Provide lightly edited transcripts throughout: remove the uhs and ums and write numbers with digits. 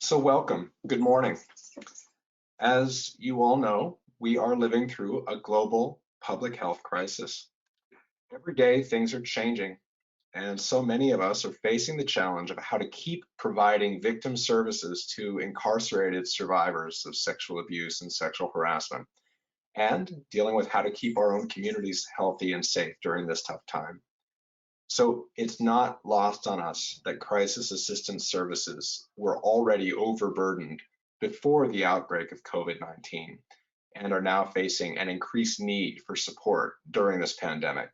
So welcome, good morning. As you all know, we are living through a global public health crisis. Every day things are changing, and so many of us are facing the challenge of how to keep providing victim services to incarcerated survivors of sexual abuse and sexual harassment, and dealing with how to keep our own communities healthy and safe during this tough time. So it's not lost on us that crisis assistance services were already overburdened before the outbreak of COVID-19 and are now facing an increased need for support during this pandemic.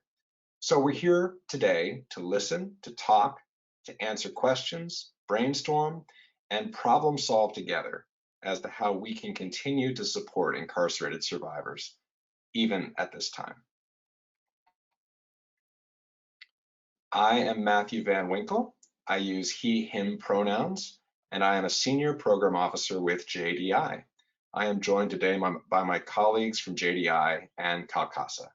So we're here today to listen, to talk, to answer questions, brainstorm, and problem solve together as to how we can continue to support incarcerated survivors, even at this time. I am Matthew Van Winkle. I use he, him pronouns, and I am a senior program officer with JDI. I am joined today by my colleagues from JDI and CALCASA.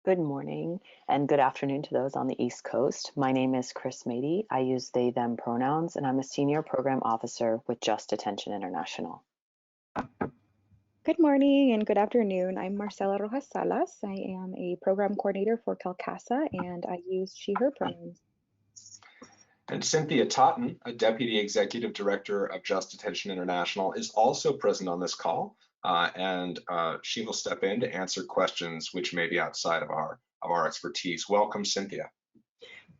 Good morning and good afternoon to those on the East Coast. My name is Chris Mady. I use they, them pronouns, and I'm a senior program officer with Detention International. Good morning and good afternoon. I'm Marcela Rojas Salas. I am a program coordinator for CALCASA and I use she, her pronouns. And Cynthia Totten, a deputy executive director of Detention International, is also present on this call, and she will step in to answer questions which may be outside of our expertise. Welcome, Cynthia.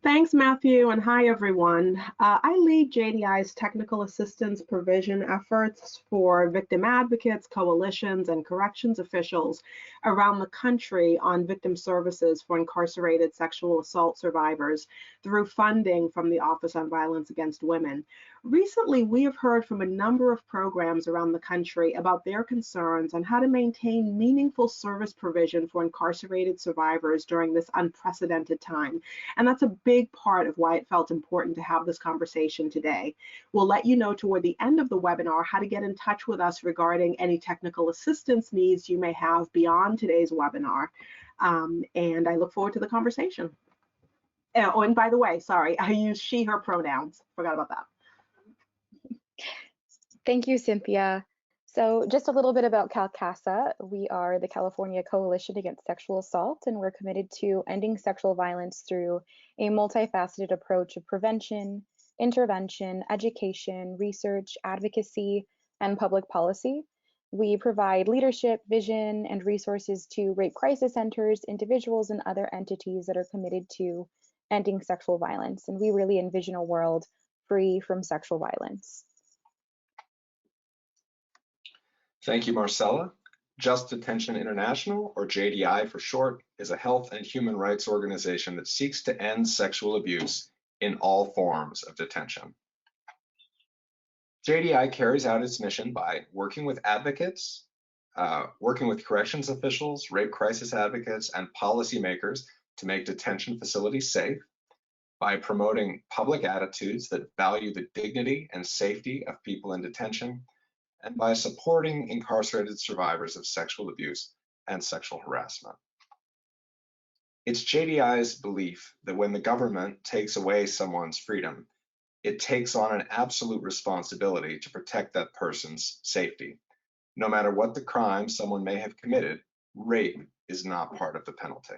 Thanks, Matthew, and hi, everyone. I lead JDI's technical assistance provision efforts for victim advocates, coalitions, and corrections officials around the country on victim services for incarcerated sexual assault survivors through funding from the Office on Violence Against Women. Recently, we have heard from a number of programs around the country about their concerns on how to maintain meaningful service provision for incarcerated survivors during this unprecedented time. And that's a big part of why it felt important to have this conversation today. We'll let you know toward the end of the webinar how to get in touch with us regarding any technical assistance needs you may have beyond today's webinar. And I look forward to the conversation. Oh, and by the way, sorry, I use she, her pronouns. Forgot about that. Thank you, Cynthia. So just a little bit about CALCASA. We are the California Coalition Against Sexual Assault, and we're committed to ending sexual violence through a multifaceted approach of prevention, intervention, education, research, advocacy, and public policy. We provide leadership, vision, and resources to rape crisis centers, individuals, and other entities that are committed to ending sexual violence. And we really envision a world free from sexual violence. Thank you, Marcella. Detention International, or JDI for short, is a health and human rights organization that seeks to end sexual abuse in all forms of detention. JDI carries out its mission by working with advocates, working with corrections officials, rape crisis advocates, and policymakers to make detention facilities safe, by promoting public attitudes that value the dignity and safety of people in detention, and by supporting incarcerated survivors of sexual abuse and sexual harassment. It's JDI's belief that when the government takes away someone's freedom, it takes on an absolute responsibility to protect that person's safety. No matter what the crime someone may have committed, rape is not part of the penalty.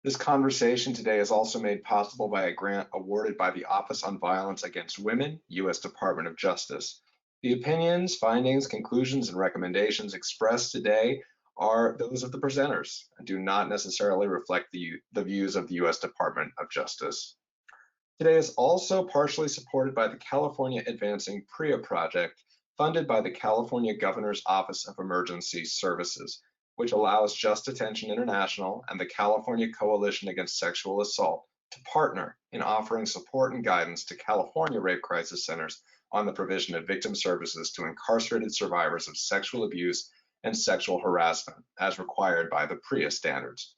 This conversation today is also made possible by a grant awarded by the Office on Violence Against Women, U.S. Department of Justice. The opinions, findings, conclusions, and recommendations expressed today are those of the presenters and do not necessarily reflect the views of the U.S. Department of Justice. Today is also partially supported by the California Advancing PREA project, funded by the California Governor's Office of Emergency Services, which allows Detention International and the California Coalition Against Sexual Assault to partner in offering support and guidance to California rape crisis centers on the provision of victim services to incarcerated survivors of sexual abuse and sexual harassment, as required by the PREA standards.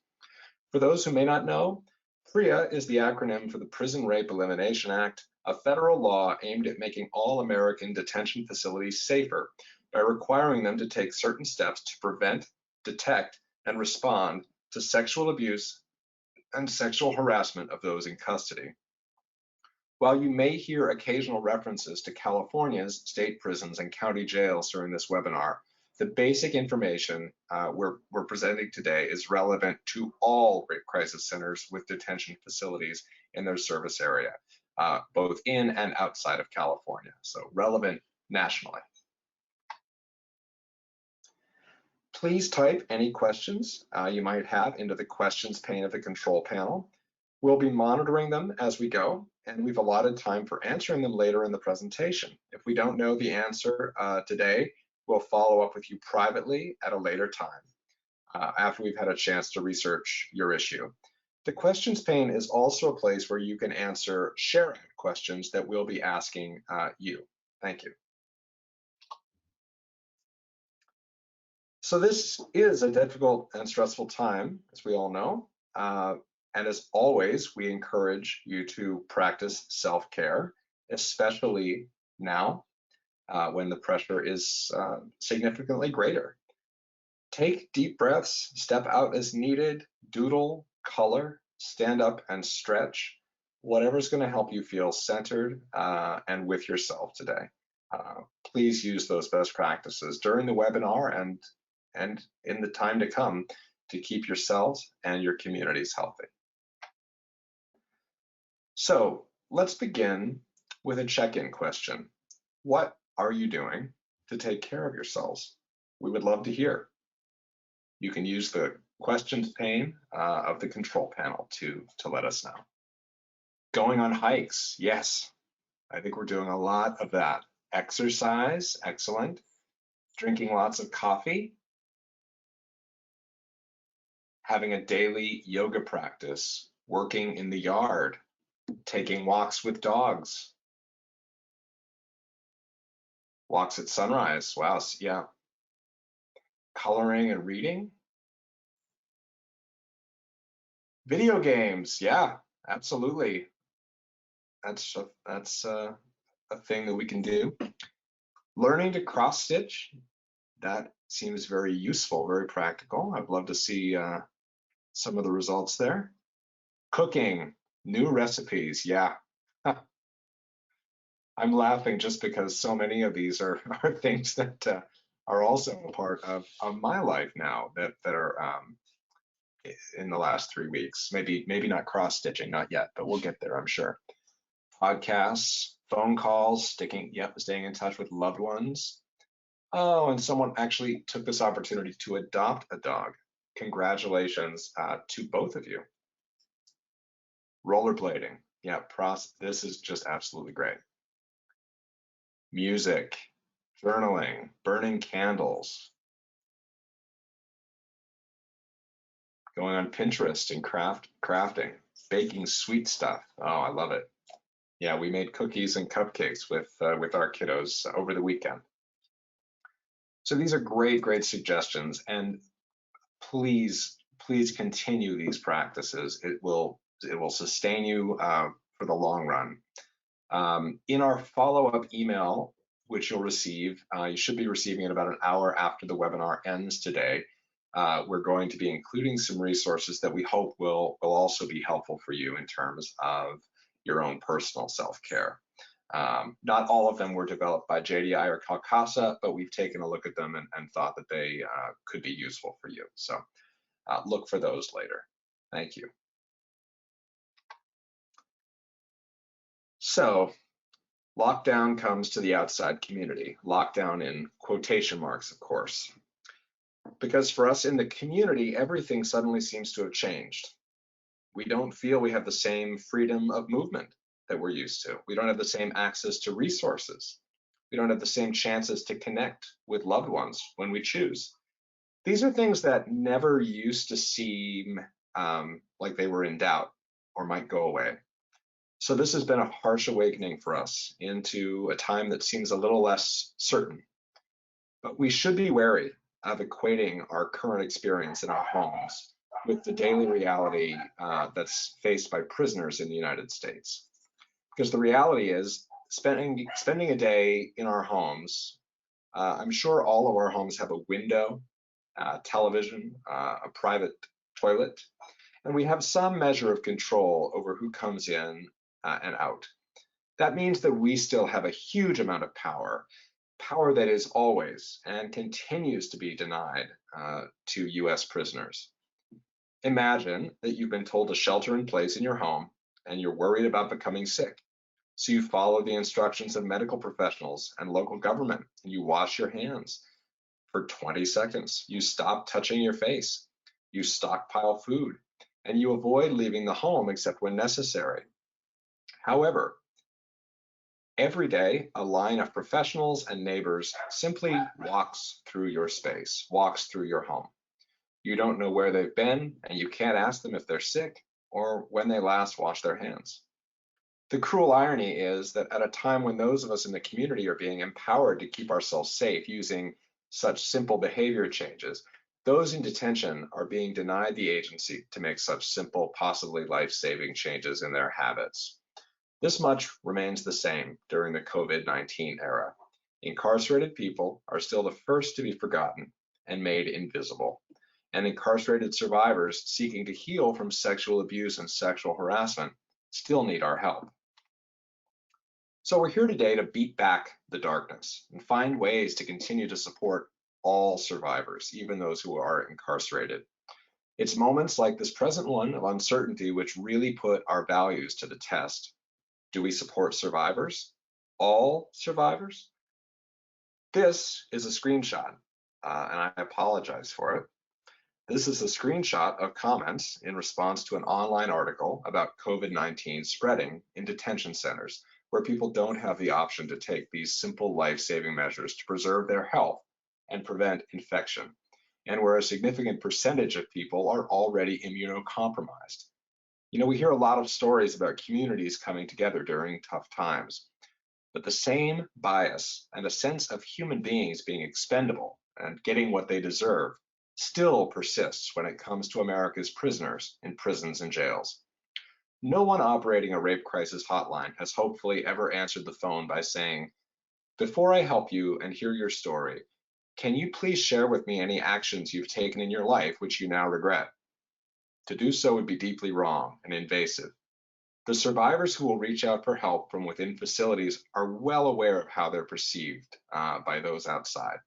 For those who may not know, PREA is the acronym for the Prison Rape Elimination Act, a federal law aimed at making all American detention facilities safer by requiring them to take certain steps to prevent, detect, and respond to sexual abuse and sexual harassment of those in custody. While you may hear occasional references to California's state prisons and county jails during this webinar, the basic information we're presenting today is relevant to all rape crisis centers with detention facilities in their service area, both in and outside of California, so relevant nationally. Please type any questions you might have into the questions pane of the control panel. We'll be monitoring them as we go, and we've allotted time for answering them later in the presentation. If we don't know the answer today, we'll follow up with you privately at a later time after we've had a chance to research your issue. The questions pane is also a place where you can answer share out questions that we'll be asking you. Thank you. So this is a difficult and stressful time, as we all know. And as always, we encourage you to practice self-care, especially now when the pressure is significantly greater. Take deep breaths, step out as needed, doodle, color, stand up and stretch, whatever's going to help you feel centered and with yourself today. Please use those best practices during the webinar and in the time to come to keep yourselves and your communities healthy. So let's begin with a check-in question. What are you doing to take care of yourselves? We would love to hear. You can use the questions pane of the control panel to let us know. Going on hikes, yes, I think we're doing a lot of that. Exercise, excellent. Drinking lots of coffee. Having a daily yoga practice, working in the yard, taking walks with dogs. Walks at sunrise, wow, yeah. Coloring and reading. Video games, yeah, absolutely. That's a thing that we can do. Learning to cross stitch, that seems very useful, very practical. I'd love to see some of the results there. Cooking, new recipes, yeah. I'm laughing just because so many of these are things that are also a part of my life now that are in the last 3 weeks. Maybe not cross stitching, not yet, but we'll get there, I'm sure. Podcasts, phone calls, staying in touch with loved ones. Oh, and someone actually took this opportunity to adopt a dog. Congratulations to both of you. Rollerblading, yeah, this is just absolutely great. Music, journaling, burning candles, going on Pinterest and crafting, baking sweet stuff. Oh, I love it. Yeah, we made cookies and cupcakes with our kiddos over the weekend. So these are great suggestions, and please continue these practices. It will sustain you for the long run. In our follow-up email, which you'll receive, you should be receiving it about an hour after the webinar ends today. We're going to be including some resources that we hope will also be helpful for you in terms of your own personal self-care. Not all of them were developed by JDI or CALCASA, but we've taken a look at them and thought that they could be useful for you. So look for those later. Thank you. So lockdown comes to the outside community. Lockdown in quotation marks, of course. Because for us in the community, everything suddenly seems to have changed. We don't feel we have the same freedom of movement that we're used to. We don't have the same access to resources. We don't have the same chances to connect with loved ones when we choose. These are things that never used to seem like they were in doubt or might go away. So this has been a harsh awakening for us into a time that seems a little less certain. But we should be wary of equating our current experience in our homes with the daily reality that's faced by prisoners in the United States. Because the reality is, spending a day in our homes, I'm sure all of our homes have a window, television, a private toilet, and we have some measure of control over who comes in and out. That means that we still have a huge amount of power, power that is always and continues to be denied to US prisoners. Imagine that you've been told to shelter in place in your home and you're worried about becoming sick. So you follow the instructions of medical professionals and local government, and you wash your hands for 20 seconds. You stop touching your face. You stockpile food, and you avoid leaving the home except when necessary. However, every day, a line of professionals and neighbors simply walks through your space, walks through your home. You don't know where they've been, and you can't ask them if they're sick or when they last washed their hands. The cruel irony is that at a time when those of us in the community are being empowered to keep ourselves safe using such simple behavior changes, those in detention are being denied the agency to make such simple, possibly life-saving changes in their habits. This much remains the same during the COVID-19 era. Incarcerated people are still the first to be forgotten and made invisible. And incarcerated survivors seeking to heal from sexual abuse and sexual harassment still need our help. So we're here today to beat back the darkness and find ways to continue to support all survivors, even those who are incarcerated. It's moments like this present one of uncertainty which really put our values to the test. Do we support survivors? All survivors? This is a screenshot, and I apologize for it. This is a screenshot of comments in response to an online article about COVID-19 spreading in detention centers, where people don't have the option to take these simple life-saving measures to preserve their health and prevent infection, and where a significant percentage of people are already immunocompromised. You know, we hear a lot of stories about communities coming together during tough times, but the same bias and a sense of human beings being expendable and getting what they deserve still persists when it comes to America's prisoners in prisons and jails. No one operating a rape crisis hotline has hopefully ever answered the phone by saying, "Before I help you and hear your story, can you please share with me any actions you've taken in your life which you now regret?" To do so would be deeply wrong and invasive. The survivors who will reach out for help from within facilities are well aware of how they're perceived by those outside,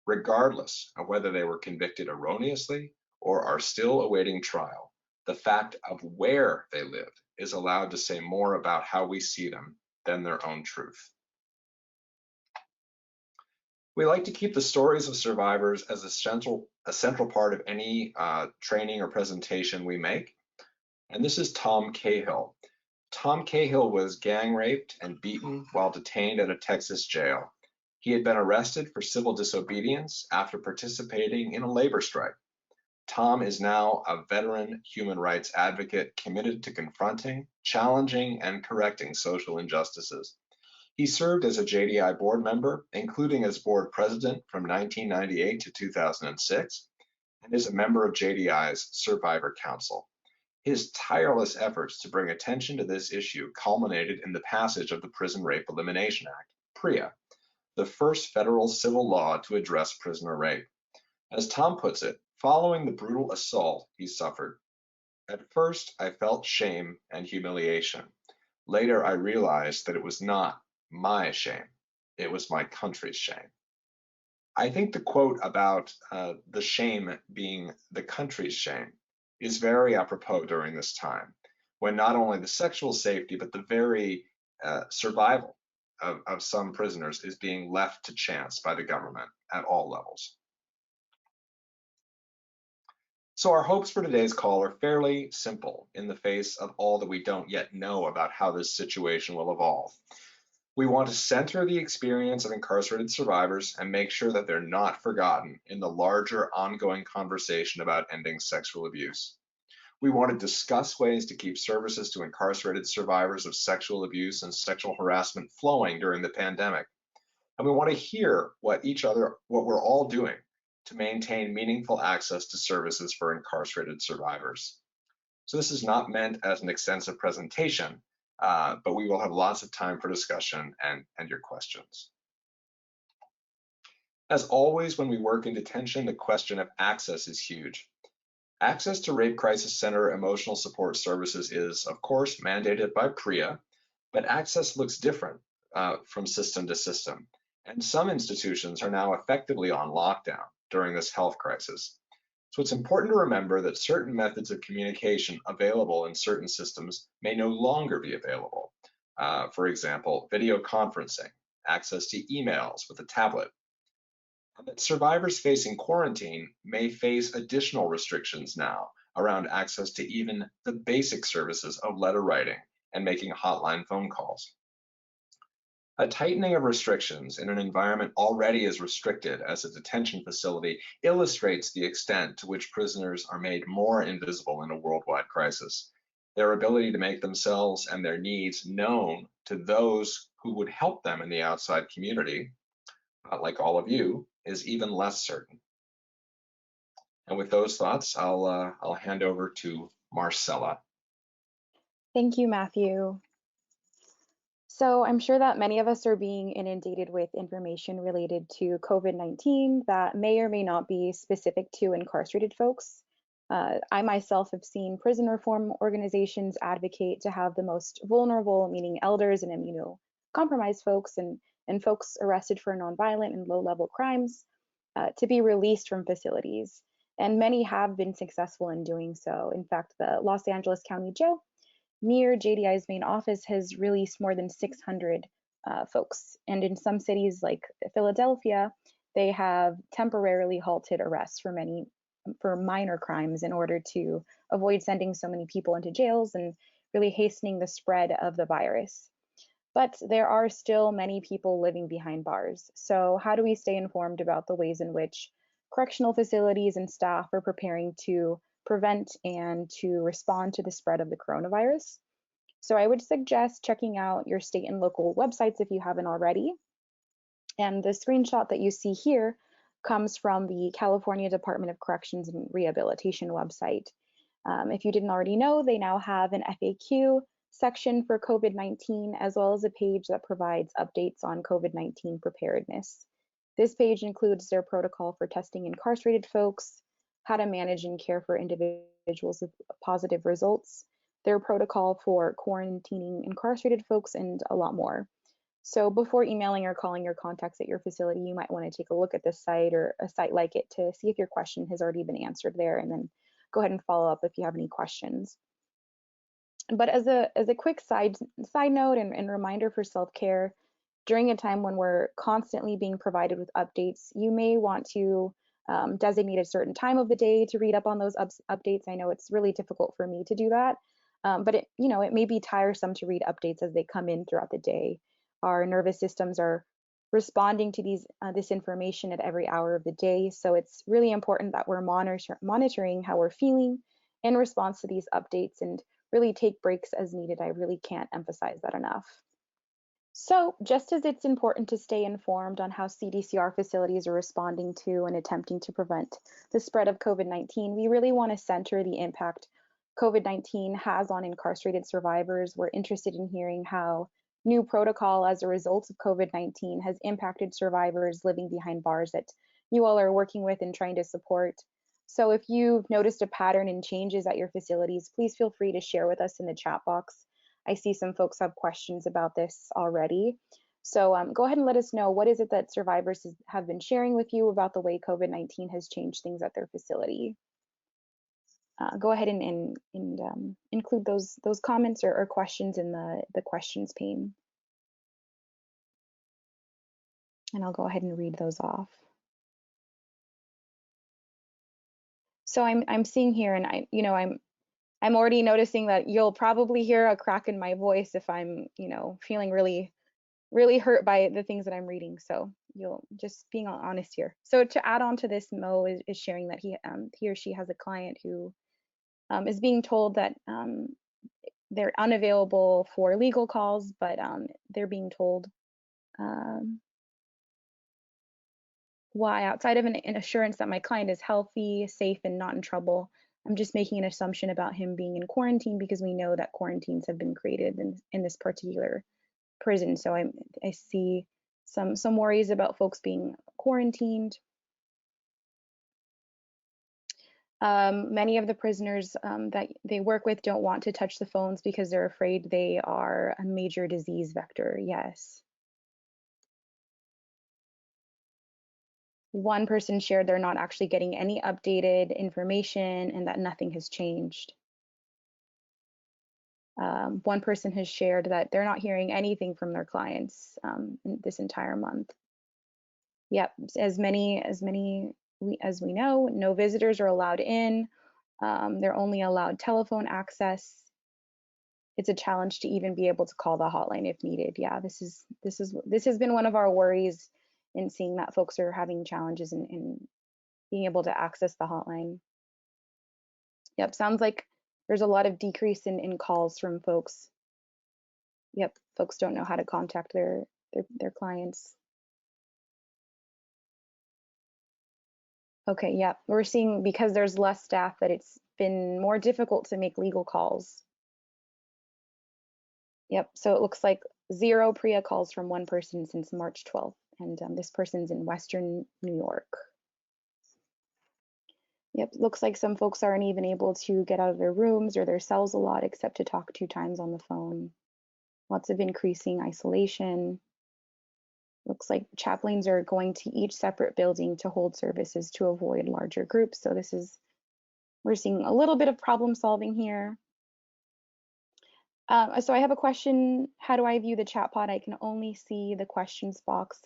regardless of whether they were convicted erroneously or are still awaiting trial. The fact of where they live is allowed to say more about how we see them than their own truth. We like to keep the stories of survivors as a central part of any training or presentation we make. And this is Tom Cahill. Tom Cahill was gang raped and beaten while detained at a Texas jail. He had been arrested for civil disobedience after participating in a labor strike. Tom is now a veteran human rights advocate committed to confronting, challenging, and correcting social injustices. He served as a JDI board member, including as board president from 1998 to 2006, and is a member of JDI's Survivor Council. His tireless efforts to bring attention to this issue culminated in the passage of the Prison Rape Elimination Act, PREA, the first federal civil law to address prisoner rape. As Tom puts it, following the brutal assault he suffered, "At first I felt shame and humiliation. Later I realized that it was not my shame, it was my country's shame." I think the quote about the shame being the country's shame is very apropos during this time, when not only the sexual safety, but the very survival of some prisoners is being left to chance by the government at all levels. So our hopes for today's call are fairly simple in the face of all that we don't yet know about how this situation will evolve. We want to center the experience of incarcerated survivors and make sure that they're not forgotten in the larger ongoing conversation about ending sexual abuse. We want to discuss ways to keep services to incarcerated survivors of sexual abuse and sexual harassment flowing during the pandemic. And we want to hear what we're all doing to maintain meaningful access to services for incarcerated survivors. So this is not meant as an extensive presentation, but we will have lots of time for discussion and your questions. As always, when we work in detention, the question of access is huge. Access to Rape Crisis Center emotional support services is, of course, mandated by PREA, But access looks different from system to system, and some institutions are now effectively on lockdown during this health crisis. So it's important to remember that certain methods of communication available in certain systems may no longer be available. For example, video conferencing, access to emails with a tablet. And that survivors facing quarantine may face additional restrictions now around access to even the basic services of letter writing and making hotline phone calls. A tightening of restrictions in an environment already as restricted as a detention facility illustrates the extent to which prisoners are made more invisible in a worldwide crisis. Their ability to make themselves and their needs known to those who would help them in the outside community, like all of you, is even less certain. And with those thoughts, I'll hand over to Marcella. Thank you, Matthew. So I'm sure that many of us are being inundated with information related to COVID-19 that may or may not be specific to incarcerated folks. I myself have seen prison reform organizations advocate to have the most vulnerable, meaning elders and immunocompromised folks and folks arrested for nonviolent and low-level crimes, to be released from facilities. And many have been successful in doing so. In fact, the Los Angeles County Jail near JDI's main office has released more than 600 folks. And in some cities like Philadelphia, they have temporarily halted arrests for minor crimes in order to avoid sending so many people into jails and really hastening the spread of the virus. But there are still many people living behind bars. So how do we stay informed about the ways in which correctional facilities and staff are preparing to prevent and to respond to the spread of the coronavirus? So I would suggest checking out your state and local websites if you haven't already. And the screenshot that you see here comes from the California Department of Corrections and Rehabilitation website. If you didn't already know, they now have an FAQ section for COVID-19, as well as a page that provides updates on COVID-19 preparedness. This page includes their protocol for testing incarcerated folks, how to manage and care for individuals with positive results, their protocol for quarantining incarcerated folks, and a lot more. So before emailing or calling your contacts at your facility, you might want to take a look at this site or a site like it to see if your question has already been answered there, and then go ahead and follow up if you have any questions. But as a quick side note and reminder for self-care, during a time when we're constantly being provided with updates, you may want to designate a certain time of the day to read up on those updates. I know it's really difficult for me to do that, but it may be tiresome to read updates as they come in throughout the day. Our nervous systems are responding to this information at every hour of the day, so it's really important that we're monitoring how we're feeling in response to these updates and really take breaks as needed. I really can't emphasize that enough. So just as it's important to stay informed on how CDCR facilities are responding to and attempting to prevent the spread of COVID-19, we really want to center the impact COVID-19 has on incarcerated survivors. We're interested in hearing how new protocol as a result of COVID-19 has impacted survivors living behind bars that you all are working with and trying to support. So if you've noticed a pattern in changes at your facilities, please feel free to share with us in the chat box. I see some folks have questions about this already. So go ahead and let us know, what is it that survivors have been sharing with you about the way COVID-19 has changed things at their facility? Go ahead and include those comments or questions in the questions pane. And I'll go ahead and read those off. So I'm seeing here, and I'm already noticing that you'll probably hear a crack in my voice if I'm, feeling really, really hurt by the things that I'm reading. So you'll just being honest here. So to add on to this, Mo is sharing that he or she has a client who is being told that they're unavailable for legal calls, but they're being told why, outside of an assurance that my client is healthy, safe, and not in trouble, I'm just making an assumption about him being in quarantine because we know that quarantines have been created in this particular prison. So I see some worries about folks being quarantined. Many of the prisoners that they work with don't want to touch the phones because they're afraid they are a major disease vector. Yes. One person shared they're not actually getting any updated information and that nothing has changed. One person has shared that they're not hearing anything from their clients in this entire month. Yep, as we know, no visitors are allowed in. They're only allowed telephone access. It's a challenge to even be able to call the hotline if needed. Yeah, this has been one of our worries in seeing that folks are having challenges in being able to access the hotline. Yep, sounds like there's a lot of decrease in calls from folks. Yep, folks don't know how to contact their clients. Okay, yeah, we're seeing because there's less staff that it's been more difficult to make legal calls. Yep, so it looks like 0 PREA calls from one person since March 12th, and this person's in Western New York. Yep, looks like some folks aren't even able to get out of their rooms or their cells a lot except to talk 2 times on the phone. Lots of increasing isolation. Looks like chaplains are going to each separate building to hold services to avoid larger groups. So we're seeing a little bit of problem solving here. So I have a question. How do I view the chat pod? I can only see the questions box.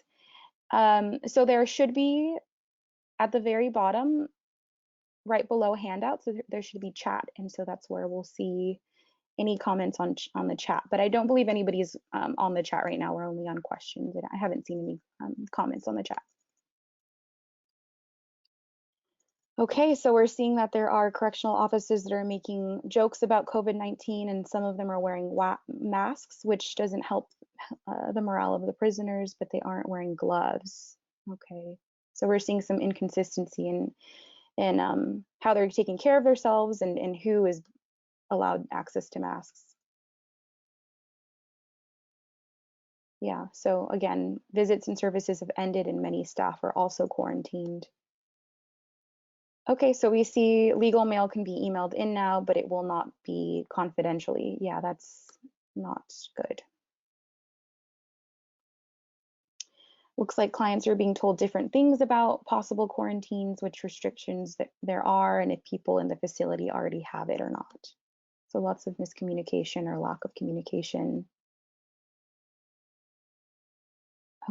So there should be at the very bottom, right below handouts, so there should be chat. And so that's where we'll see any comments on the chat. But I don't believe anybody's on the chat right now. We're only on questions. And I haven't seen any comments on the chat. Okay, so we're seeing that there are correctional officers that are making jokes about COVID-19, and some of them are wearing masks, which doesn't help the morale of the prisoners, but they aren't wearing gloves. Okay, so we're seeing some inconsistency in how they're taking care of themselves and who is allowed access to masks. Yeah, so again, visits and services have ended and many staff are also quarantined. Okay, so we see legal mail can be emailed in now, but it will not be confidentially. Yeah, that's not good. Looks like clients are being told different things about possible quarantines, which restrictions that there are, and if people in the facility already have it or not. So lots of miscommunication or lack of communication.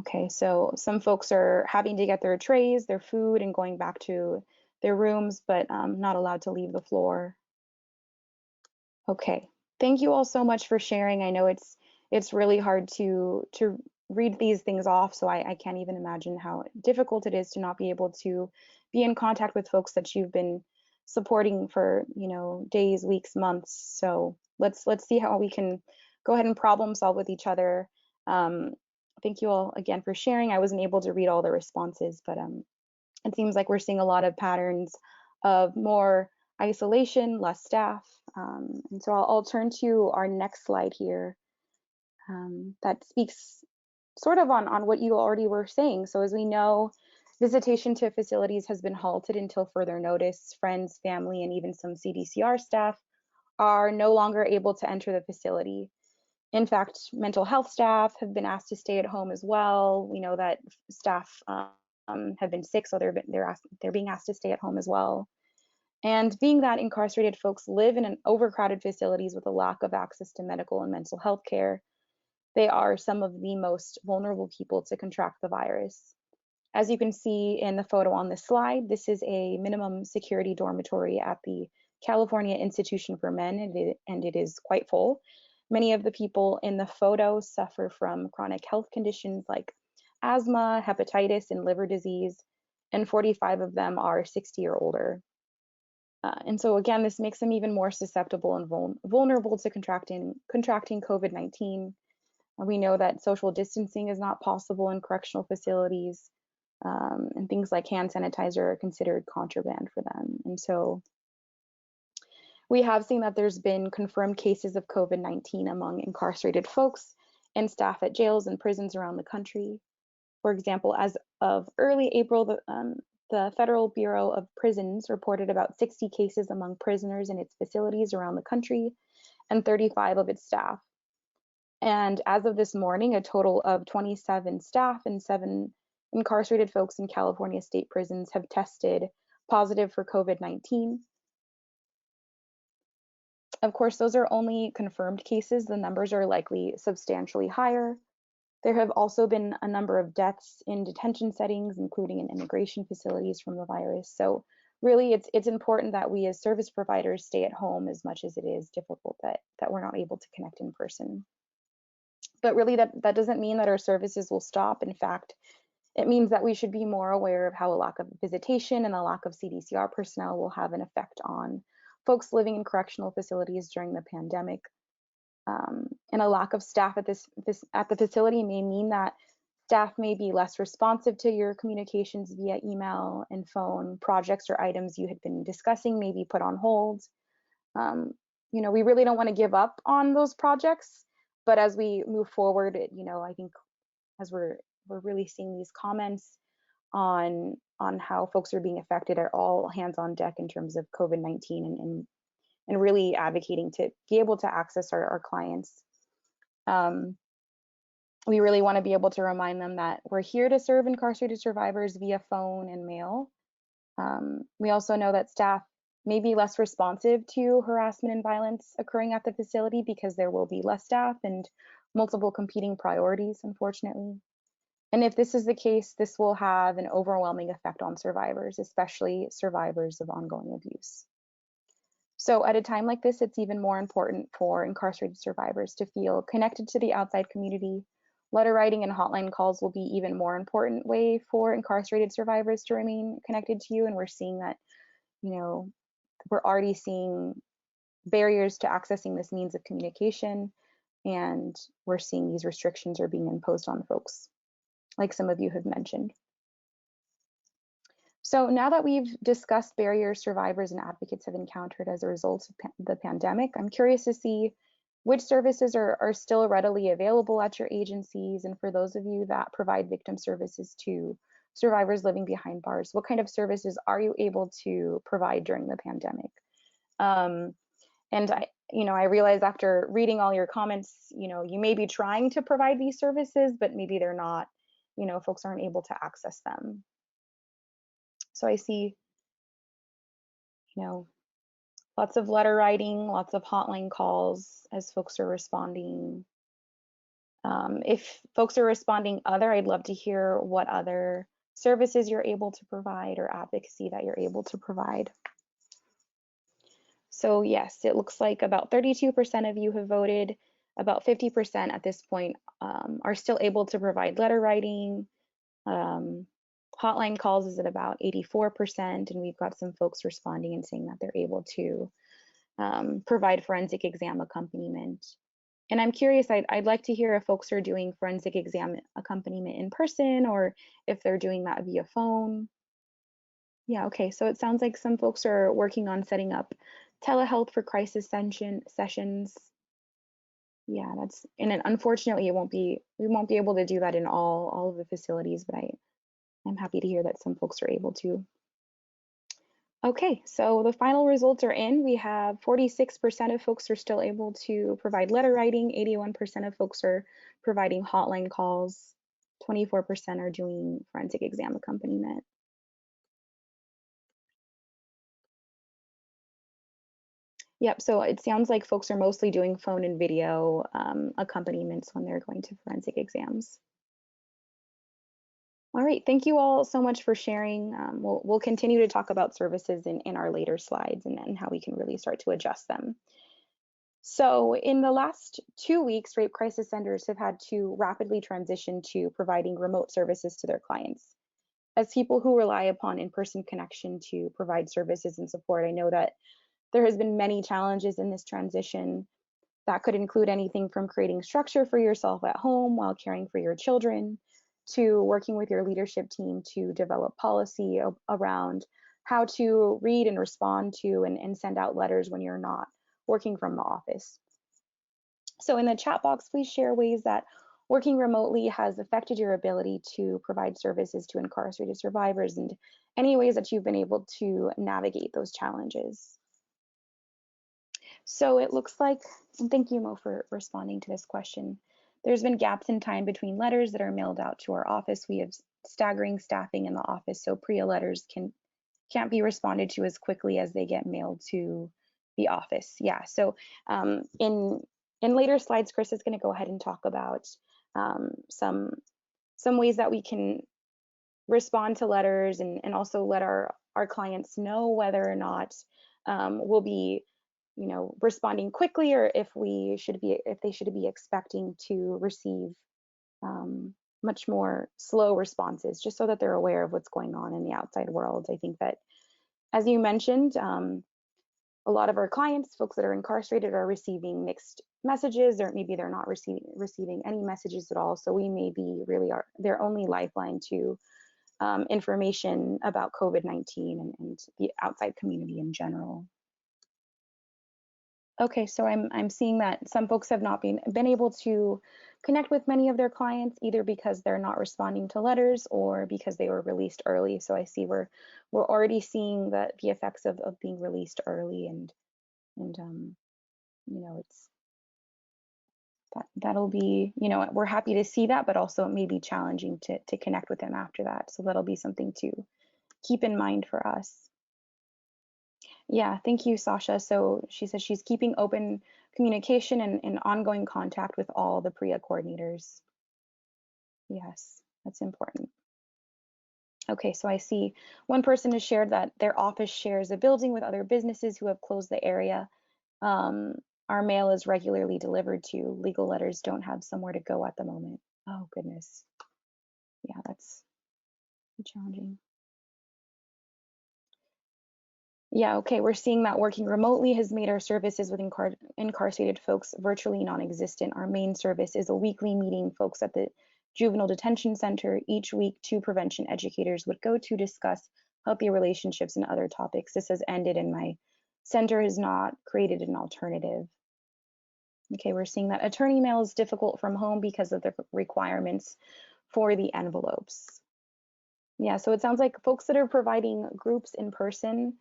Okay, so some folks are having to get their trays, their food, and going back to their rooms, but not allowed to leave the floor. Okay, thank you all so much for sharing. I know it's really hard to read these things off, so I can't even imagine how difficult it is to not be able to be in contact with folks that you've been supporting for, you know, days, weeks, months. So let's see how we can go ahead and problem solve with each other. Thank you all again for sharing. I wasn't able to read all the responses, but it seems like we're seeing a lot of patterns of more isolation, less staff. And so I'll turn to our next slide here that speaks sort of on what you already were saying. So as we know, visitation to facilities has been halted until further notice. Friends, family, and even some CDCR staff are no longer able to enter the facility. In fact, mental health staff have been asked to stay at home as well. We know that staff have been sick, so they're being asked to stay at home as well. And being that incarcerated folks live in overcrowded facilities with a lack of access to medical and mental health care, they are some of the most vulnerable people to contract the virus. As you can see in the photo on this slide, this is a minimum security dormitory at the California Institution for Men, and it is quite full. Many of the people in the photo suffer from chronic health conditions like asthma, hepatitis, and liver disease, and 45 of them are 60 or older. And so again, this makes them even more susceptible and vulnerable to contracting COVID-19. We know that social distancing is not possible in correctional facilities, and things like hand sanitizer are considered contraband for them. And so we have seen that there's been confirmed cases of COVID-19 among incarcerated folks and staff at jails and prisons around the country. For example, as of early April, the Federal Bureau of Prisons reported about 60 cases among prisoners in its facilities around the country and 35 of its staff. And as of this morning, a total of 27 staff and 7 incarcerated folks in California state prisons have tested positive for COVID-19. Of course, those are only confirmed cases. The numbers are likely substantially higher. There have also been a number of deaths in detention settings, including in immigration facilities from the virus. So really, it's important that we as service providers stay at home as much as it is difficult that we're not able to connect in person. But really, that doesn't mean that our services will stop. In fact, it means that we should be more aware of how a lack of visitation and a lack of CDCR personnel will have an effect on folks living in correctional facilities during the pandemic. And a lack of staff at the facility may mean that staff may be less responsive to your communications via email and phone. Projects or items you had been discussing may be put on hold. We really don't want to give up on those projects, but as we move forward, I think as we're really seeing these comments on how folks are being affected, are all hands on deck in terms of COVID-19 and really advocating to be able to access our clients. We really want to be able to remind them that we're here to serve incarcerated survivors via phone and mail. We also know that staff may be less responsive to harassment and violence occurring at the facility because there will be less staff and multiple competing priorities, unfortunately. And if this is the case, this will have an overwhelming effect on survivors, especially survivors of ongoing abuse. So at a time like this, it's even more important for incarcerated survivors to feel connected to the outside community. Letter writing and hotline calls will be even more important way for incarcerated survivors to remain connected to you. And we're seeing that, we're already seeing barriers to accessing this means of communication, and we're seeing these restrictions are being imposed on folks, like some of you have mentioned. So now that we've discussed barriers survivors and advocates have encountered as a result of the pandemic, I'm curious to see which services are still readily available at your agencies, and for those of you that provide victim services to survivors living behind bars, what kind of services are you able to provide during the pandemic? And I realize after reading all your comments, you may be trying to provide these services, but maybe they're not, folks aren't able to access them. So I see, lots of letter writing, lots of hotline calls as folks are responding. If folks are responding other, I'd love to hear what other services you're able to provide or advocacy that you're able to provide. So yes, it looks like about 32% of you have voted. About 50% at this point are still able to provide letter writing. Hotline calls is at about 84%, and we've got some folks responding and saying that they're able to provide forensic exam accompaniment. And I'm curious, I'd like to hear if folks are doing forensic exam accompaniment in person or if they're doing that via phone. Yeah, okay, so it sounds like some folks are working on setting up telehealth for crisis sessions. Yeah, and then unfortunately we won't be able to do that in all of the facilities, but I'm happy to hear that some folks are able to. Okay, so the final results are in. We have 46% of folks are still able to provide letter writing, 81% of folks are providing hotline calls, 24% are doing forensic exam accompaniment. Yep, so it sounds like folks are mostly doing phone and video accompaniments when they're going to forensic exams. All right, thank you all so much for sharing. We'll continue to talk about services in our later slides and how we can really start to adjust them. So in the last 2 weeks, rape crisis centers have had to rapidly transition to providing remote services to their clients. As people who rely upon in-person connection to provide services and support, I know that there has been many challenges in this transition. That could include anything from creating structure for yourself at home while caring for your children, to working with your leadership team to develop policy around how to read and respond to and send out letters when you're not working from the office. So in the chat box, please share ways that working remotely has affected your ability to provide services to incarcerated survivors, and any ways that you've been able to navigate those challenges. So it looks like, and thank you, Mo, for responding to this question. There's been gaps in time between letters that are mailed out to our office. We have staggering staffing in the office, so PREA letters can't be responded to as quickly as they get mailed to the office. Yeah, so in later slides, Chris is going to go ahead and talk about some ways that we can respond to letters and also let our clients know whether or not we'll be responding quickly, or if they should be expecting to receive much more slow responses, just so that they're aware of what's going on in the outside world. I think that, as you mentioned, a lot of our clients, folks that are incarcerated, are receiving mixed messages, or maybe they're not receiving any messages at all. So we may be really their only lifeline to information about COVID-19 and the outside community in general. Okay, so I'm seeing that some folks have not been able to connect with many of their clients, either because they're not responding to letters or because they were released early. So I see we're already seeing the effects of being released early, and it's that'll be, we're happy to see that, but also it may be challenging to connect with them after that. So that'll be something to keep in mind for us. Yeah, thank you, Sasha. So she says she's keeping open communication and ongoing contact with all the PREA coordinators. Yes, that's important. Okay, so I see one person has shared that their office shares a building with other businesses who have closed the area. Our mail is regularly delivered to. Legal letters don't have somewhere to go at the moment. Oh, goodness. Yeah, that's challenging. Yeah, okay, we're seeing that working remotely has made our services with incarcerated folks virtually non-existent. Our main service is a weekly meeting folks at the Juvenile Detention Center. Each week, 2 prevention educators would go to discuss healthy relationships and other topics. This has ended, and my center has not created an alternative. Okay, we're seeing that attorney mail is difficult from home because of the requirements for the envelopes. Yeah, so it sounds like folks that are providing groups in person,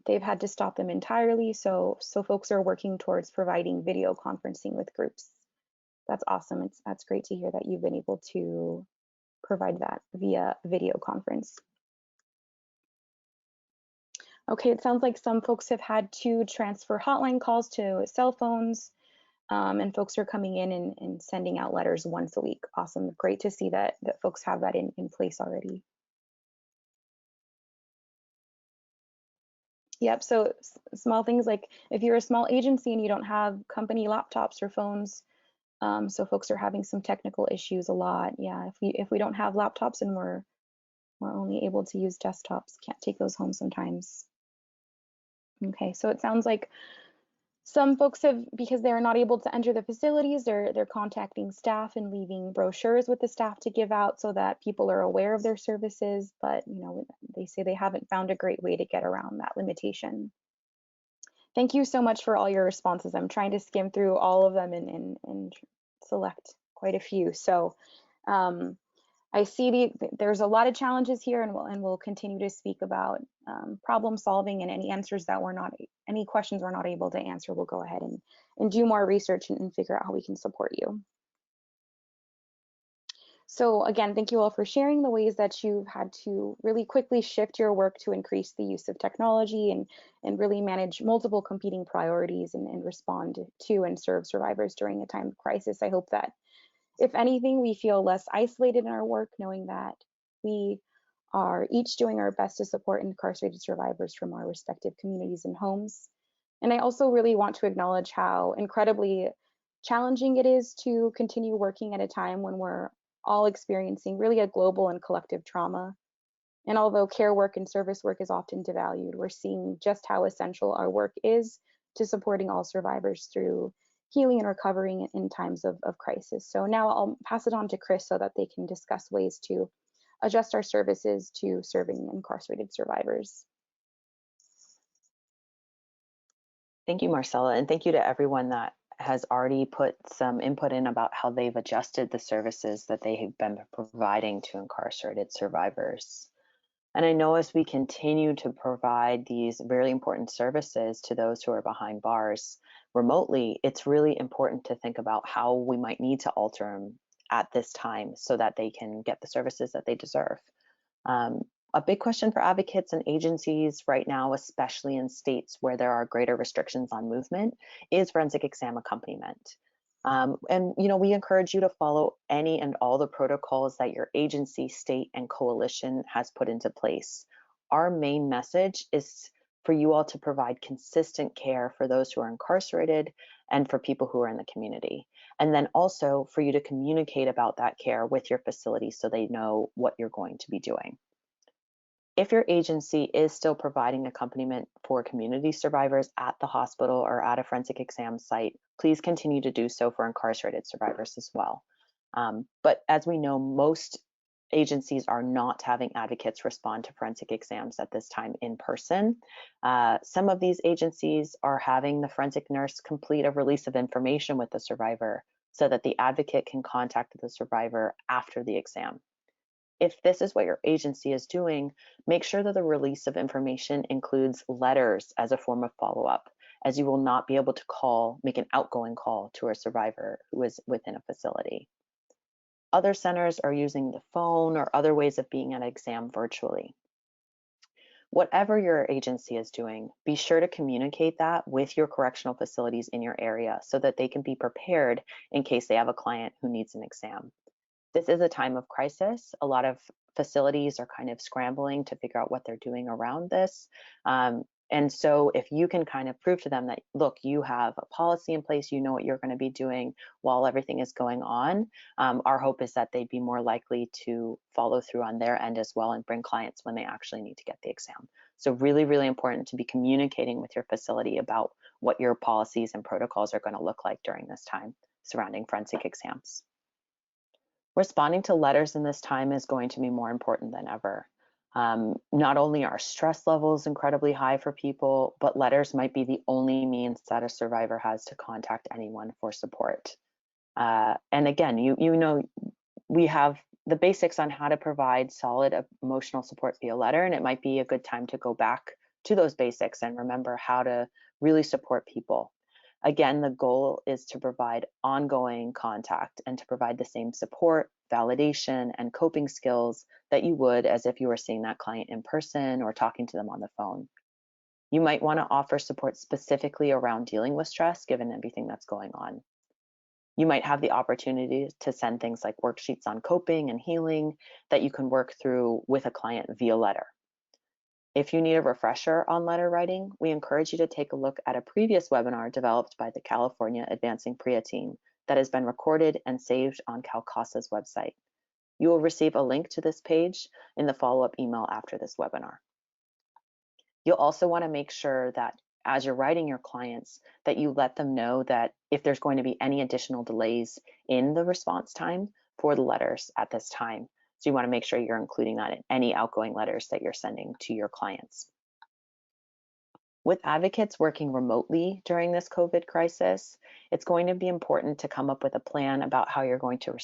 they've had to stop them entirely. So folks are working towards providing video conferencing with groups. That's awesome. That's great to hear that you've been able to provide that via video conference. Okay, it sounds like some folks have had to transfer hotline calls to cell phones, and folks are coming in and sending out letters once a week. Awesome, great to see that folks have that in place already. Yep, so small things like if you're a small agency and you don't have company laptops or phones, so folks are having some technical issues a lot. Yeah, if we don't have laptops and we're only able to use desktops, can't take those home sometimes. Okay, so it sounds like some folks have, because they're not able to enter the facilities, they're contacting staff and leaving brochures with the staff to give out so that people are aware of their services, but they say they haven't found a great way to get around that limitation. Thank you so much for all your responses. I'm trying to skim through all of them and select quite a few. So I see there's a lot of challenges here, and we'll continue to speak about problem solving, and any questions we're not able to answer, we'll go ahead and do more research and figure out how we can support you. So again, thank you all for sharing the ways that you've had to really quickly shift your work to increase the use of technology and really manage multiple competing priorities and respond to and serve survivors during a time of crisis. I hope that, if anything, we feel less isolated in our work, knowing that we are each doing our best to support incarcerated survivors from our respective communities and homes. And I also really want to acknowledge how incredibly challenging it is to continue working at a time when we're all experiencing really a global and collective trauma. And although care work and service work is often devalued, we're seeing just how essential our work is to supporting all survivors through healing and recovering in times of crisis. So now I'll pass it on to Chris so that they can discuss ways to adjust our services to serving incarcerated survivors. Thank you, Marcella, and thank you to everyone that has already put some input in about how they've adjusted the services that they have been providing to incarcerated survivors. And I know as we continue to provide these very important services to those who are behind bars remotely, it's really important to think about how we might need to alter them at this time so that they can get the services that they deserve. A big question for advocates and agencies right now, especially in states where there are greater restrictions on movement, is forensic exam accompaniment. And we encourage you to follow any and all the protocols that your agency, state, and coalition has put into place. Our main message is for you all to provide consistent care for those who are incarcerated and for people who are in the community. And then also for you to communicate about that care with your facility so they know what you're going to be doing. If your agency is still providing accompaniment for community survivors at the hospital or at a forensic exam site, please continue to do so for incarcerated survivors as well. But as we know, most agencies are not having advocates respond to forensic exams at this time in person. Some of these agencies are having the forensic nurse complete a release of information with the survivor so that the advocate can contact the survivor after the exam. If this is what your agency is doing, make sure that the release of information includes letters as a form of follow-up, as you will not be able to make an outgoing call to a survivor who is within a facility. Other centers are using the phone or other ways of being at an exam virtually. Whatever your agency is doing, be sure to communicate that with your correctional facilities in your area so that they can be prepared in case they have a client who needs an exam. This is a time of crisis. A lot of facilities are kind of scrambling to figure out what they're doing around this. And so if you can kind of prove to them that, look, you have a policy in place, you know what you're going to be doing while everything is going on, our hope is that they'd be more likely to follow through on their end as well and bring clients when they actually need to get the exam. So really, really important to be communicating with your facility about what your policies and protocols are going to look like during this time surrounding forensic exams. Responding to letters in this time is going to be more important than ever. Not only are stress levels incredibly high for people, but letters might be the only means that a survivor has to contact anyone for support. And again, you know, we have the basics on how to provide solid emotional support via letter, and it might be a good time to go back to those basics and remember how to really support people. Again, the goal is to provide ongoing contact and to provide the same support, validation, and coping skills that you would as if you were seeing that client in person or talking to them on the phone. You might want to offer support specifically around dealing with stress, given everything that's going on. You might have the opportunity to send things like worksheets on coping and healing that you can work through with a client via letter. If you need a refresher on letter writing, we encourage you to take a look at a previous webinar developed by the California Advancing PREA team that has been recorded and saved on CALCASA's website. You will receive a link to this page in the follow-up email after this webinar. You'll also want to make sure that as you're writing your clients, that you let them know that if there's going to be any additional delays in the response time for the letters at this time. So you want to make sure you're including that in any outgoing letters that you're sending to your clients. With advocates working remotely during this COVID crisis, it's going to be important to come up with a plan about how you're going to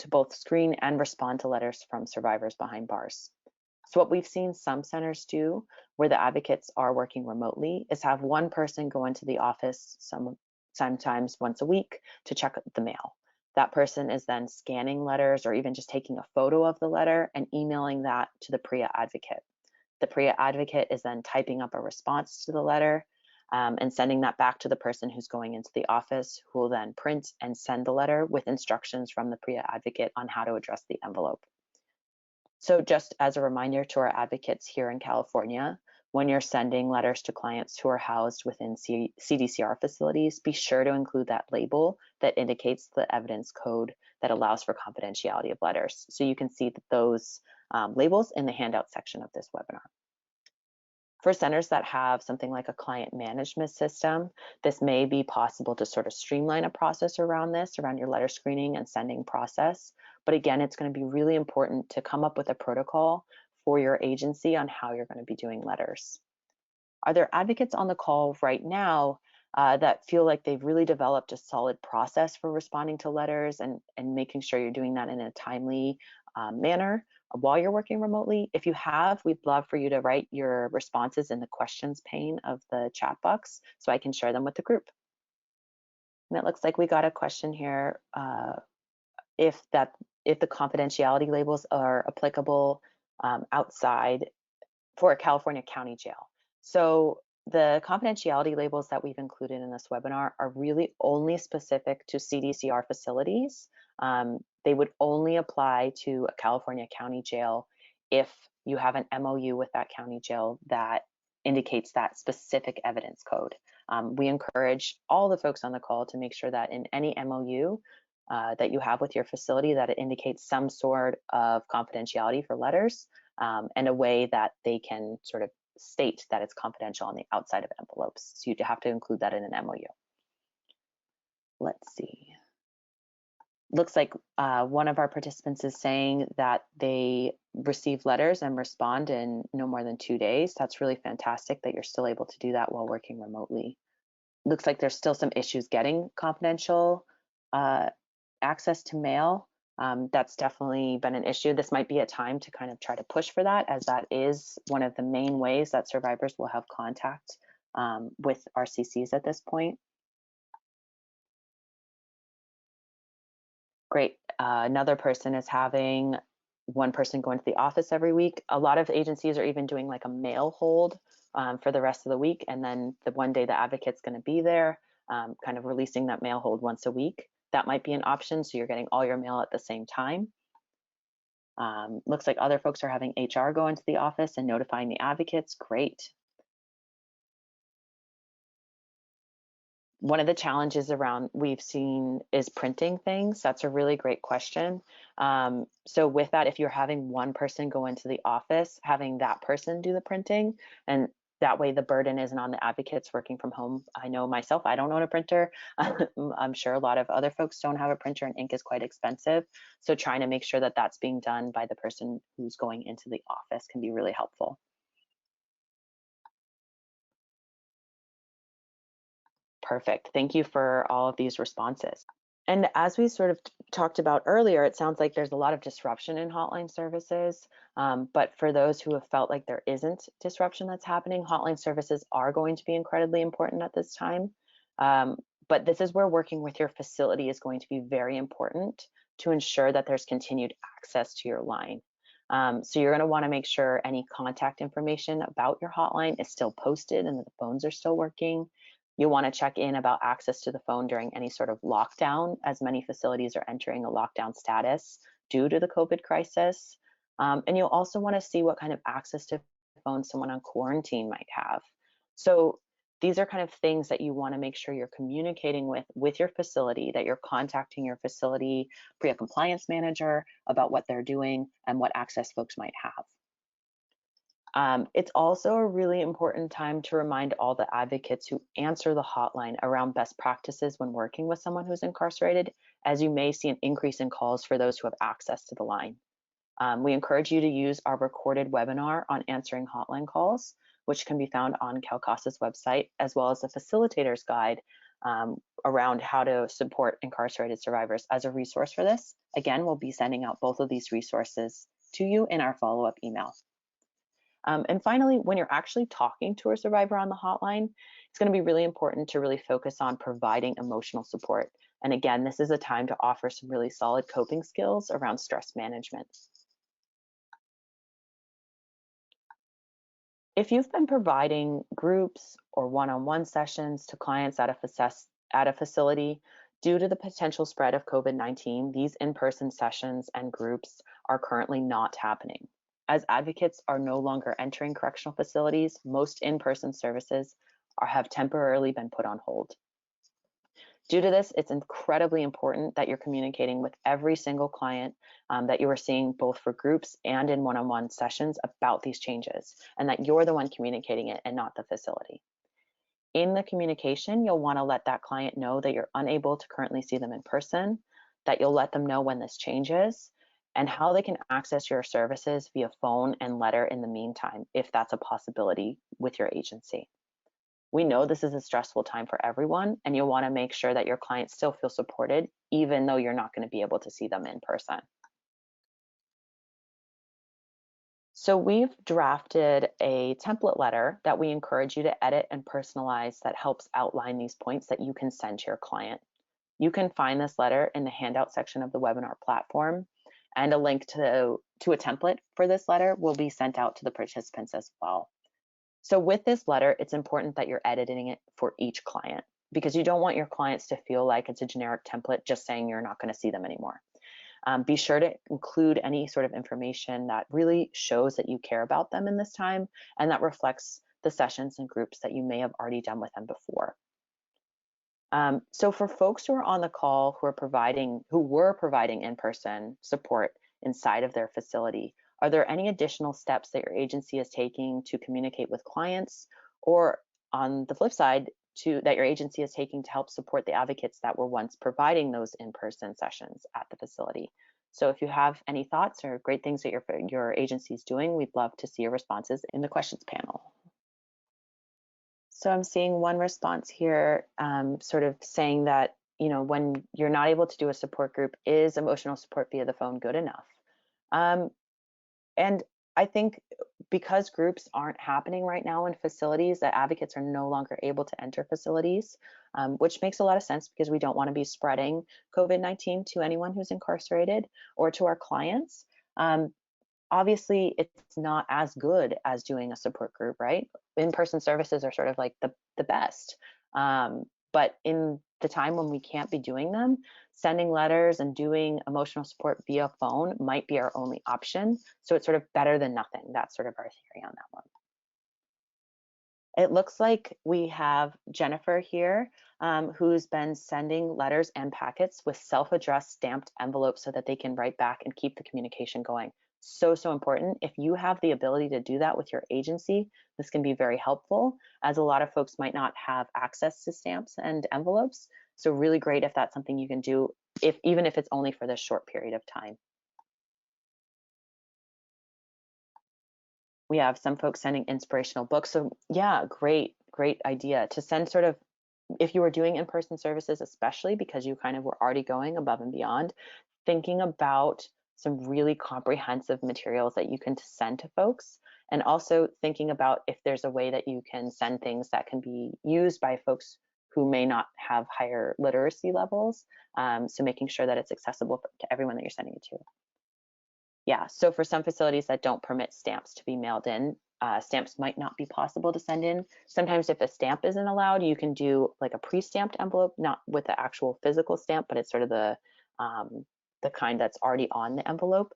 both screen and respond to letters from survivors behind bars. So what we've seen some centers do where the advocates are working remotely is have one person go into the office sometimes once a week to check the mail. That person is then scanning letters or even just taking a photo of the letter and emailing that to the PREA advocate. The PREA advocate is then typing up a response to the letter and sending that back to the person who's going into the office, who will then print and send the letter with instructions from the PREA advocate on how to address the envelope. So just as a reminder to our advocates here in California, when you're sending letters to clients who are housed within CDCR facilities, be sure to include that label that indicates the evidence code that allows for confidentiality of letters. So you can see those labels in the handout section of this webinar. For centers that have something like a client management system, this may be possible to sort of streamline a process around your letter screening and sending process. But again, it's going to be really important to come up with a protocol for your agency on how you're going to be doing letters. Are there advocates on the call right now that feel like they've really developed a solid process for responding to letters and making sure you're doing that in a timely manner while you're working remotely. If you have, we'd love for you to write your responses in the questions pane of the chat box so I can share them with the group. And it looks like we got a question here. If the confidentiality labels are applicable outside for a California county jail. So the confidentiality labels that we've included in this webinar are really only specific to CDCR facilities. They would only apply to a California county jail if you have an MOU with that county jail that indicates that specific evidence code. We encourage all the folks on the call to make sure that in any MOU that you have with your facility that it indicates some sort of confidentiality for letters and a way that they can sort of state that it's confidential on the outside of envelopes. So you'd have to include that in an MOU. Let's see. Looks like one of our participants is saying that they receive letters and respond in no more than 2 days. That's really fantastic that you're still able to do that while working remotely. Looks like there's still some issues getting confidential access to mail. That's definitely been an issue. This might be a time to kind of try to push for that, as that is one of the main ways that survivors will have contact with RCCs at this point. Great. Another person is having one person go into the office every week. A lot of agencies are even doing like a mail hold for the rest of the week. And then the one day the advocate's going to be there, kind of releasing that mail hold once a week. That might be an option. So you're getting all your mail at the same time. Looks like other folks are having HR go into the office and notifying the advocates. Great. One of the challenges around we've seen is printing things. That's a really great question. So with that, if you're having one person go into the office, having that person do the printing, and that way the burden isn't on the advocates working from home. I know myself, I don't own a printer. I'm sure a lot of other folks don't have a printer, and ink is quite expensive. So trying to make sure that that's being done by the person who's going into the office can be really helpful. Perfect. Thank you for all of these responses. And as we sort of talked about earlier, it sounds like there's a lot of disruption in hotline services. But for those who have felt like there isn't disruption that's happening, hotline services are going to be incredibly important at this time. But this is where working with your facility is going to be very important to ensure that there's continued access to your line. So you're going to want to make sure any contact information about your hotline is still posted and that the phones are still working. You'll want to check in about access to the phone during any sort of lockdown, as many facilities are entering a lockdown status due to the COVID crisis. And you'll also want to see what kind of access to phones someone on quarantine might have. So these are kind of things that you want to make sure you're communicating with your facility, that you're contacting your facility PREA compliance manager about what they're doing and what access folks might have. It's also a really important time to remind all the advocates who answer the hotline around best practices when working with someone who's incarcerated, as you may see an increase in calls for those who have access to the line. We encourage you to use our recorded webinar on answering hotline calls, which can be found on CALCASA's website, as well as the facilitator's guide around how to support incarcerated survivors as a resource for this. Again, we'll be sending out both of these resources to you in our follow-up email. And finally, when you're actually talking to a survivor on the hotline, it's going to be really important to really focus on providing emotional support. And again, this is a time to offer some really solid coping skills around stress management. If you've been providing groups or one-on-one sessions to clients at a facility, due to the potential spread of COVID-19, these in-person sessions and groups are currently not happening. As advocates are no longer entering correctional facilities, most in-person services have temporarily been put on hold. Due to this, it's incredibly important that you're communicating with every single client that you are seeing, both for groups and in one-on-one sessions, about these changes, and that you're the one communicating it and not the facility. In the communication, you'll want to let that client know that you're unable to currently see them in person, that you'll let them know when this changes, and how they can access your services via phone and letter in the meantime, if that's a possibility with your agency. We know this is a stressful time for everyone, and you'll want to make sure that your clients still feel supported, even though you're not going to be able to see them in person. So we've drafted a template letter that we encourage you to edit and personalize that helps outline these points that you can send to your client. You can find this letter in the handout section of the webinar platform, and a link to a template for this letter will be sent out to the participants as well. So with this letter, it's important that you're editing it for each client, because you don't want your clients to feel like it's a generic template just saying you're not going to see them anymore. Be sure to include any sort of information that really shows that you care about them in this time and that reflects the sessions and groups that you may have already done with them before. So for folks who are on the call who were providing in-person support inside of their facility, are there any additional steps that your agency is taking to communicate with clients, or on the flip side, that your agency is taking to help support the advocates that were once providing those in-person sessions at the facility? So if you have any thoughts or great things that your agency is doing, we'd love to see your responses in the questions panel. So I'm seeing one response here, sort of saying that, when you're not able to do a support group, is emotional support via the phone good enough? And I think because groups aren't happening right now in facilities, that advocates are no longer able to enter facilities, which makes a lot of sense because we don't want to be spreading COVID-19 to anyone who's incarcerated or to our clients. Obviously, it's not as good as doing a support group, right? In-person services are sort of like the best. But in the time when we can't be doing them, sending letters and doing emotional support via phone might be our only option. So it's sort of better than nothing. That's sort of our theory on that one. It looks like we have Jennifer here, who's been sending letters and packets with self-addressed stamped envelopes so that they can write back and keep the communication going. So important. If you have the ability to do that with your agency, this can be very helpful, as a lot of folks might not have access to stamps and envelopes. So really great if that's something you can do, even if it's only for this short period of time. We have some folks sending inspirational books. So yeah, great idea to send sort of, if you were doing in-person services, especially because you kind of were already going above and beyond, thinking about some really comprehensive materials that you can send to folks, and also thinking about if there's a way that you can send things that can be used by folks who may not have higher literacy levels. So making sure that it's accessible to everyone that you're sending it to. Yeah, so for some facilities that don't permit stamps to be mailed in, stamps might not be possible to send in. Sometimes if a stamp isn't allowed, you can do like a pre-stamped envelope, not with the actual physical stamp, but it's sort of the kind that's already on the envelope,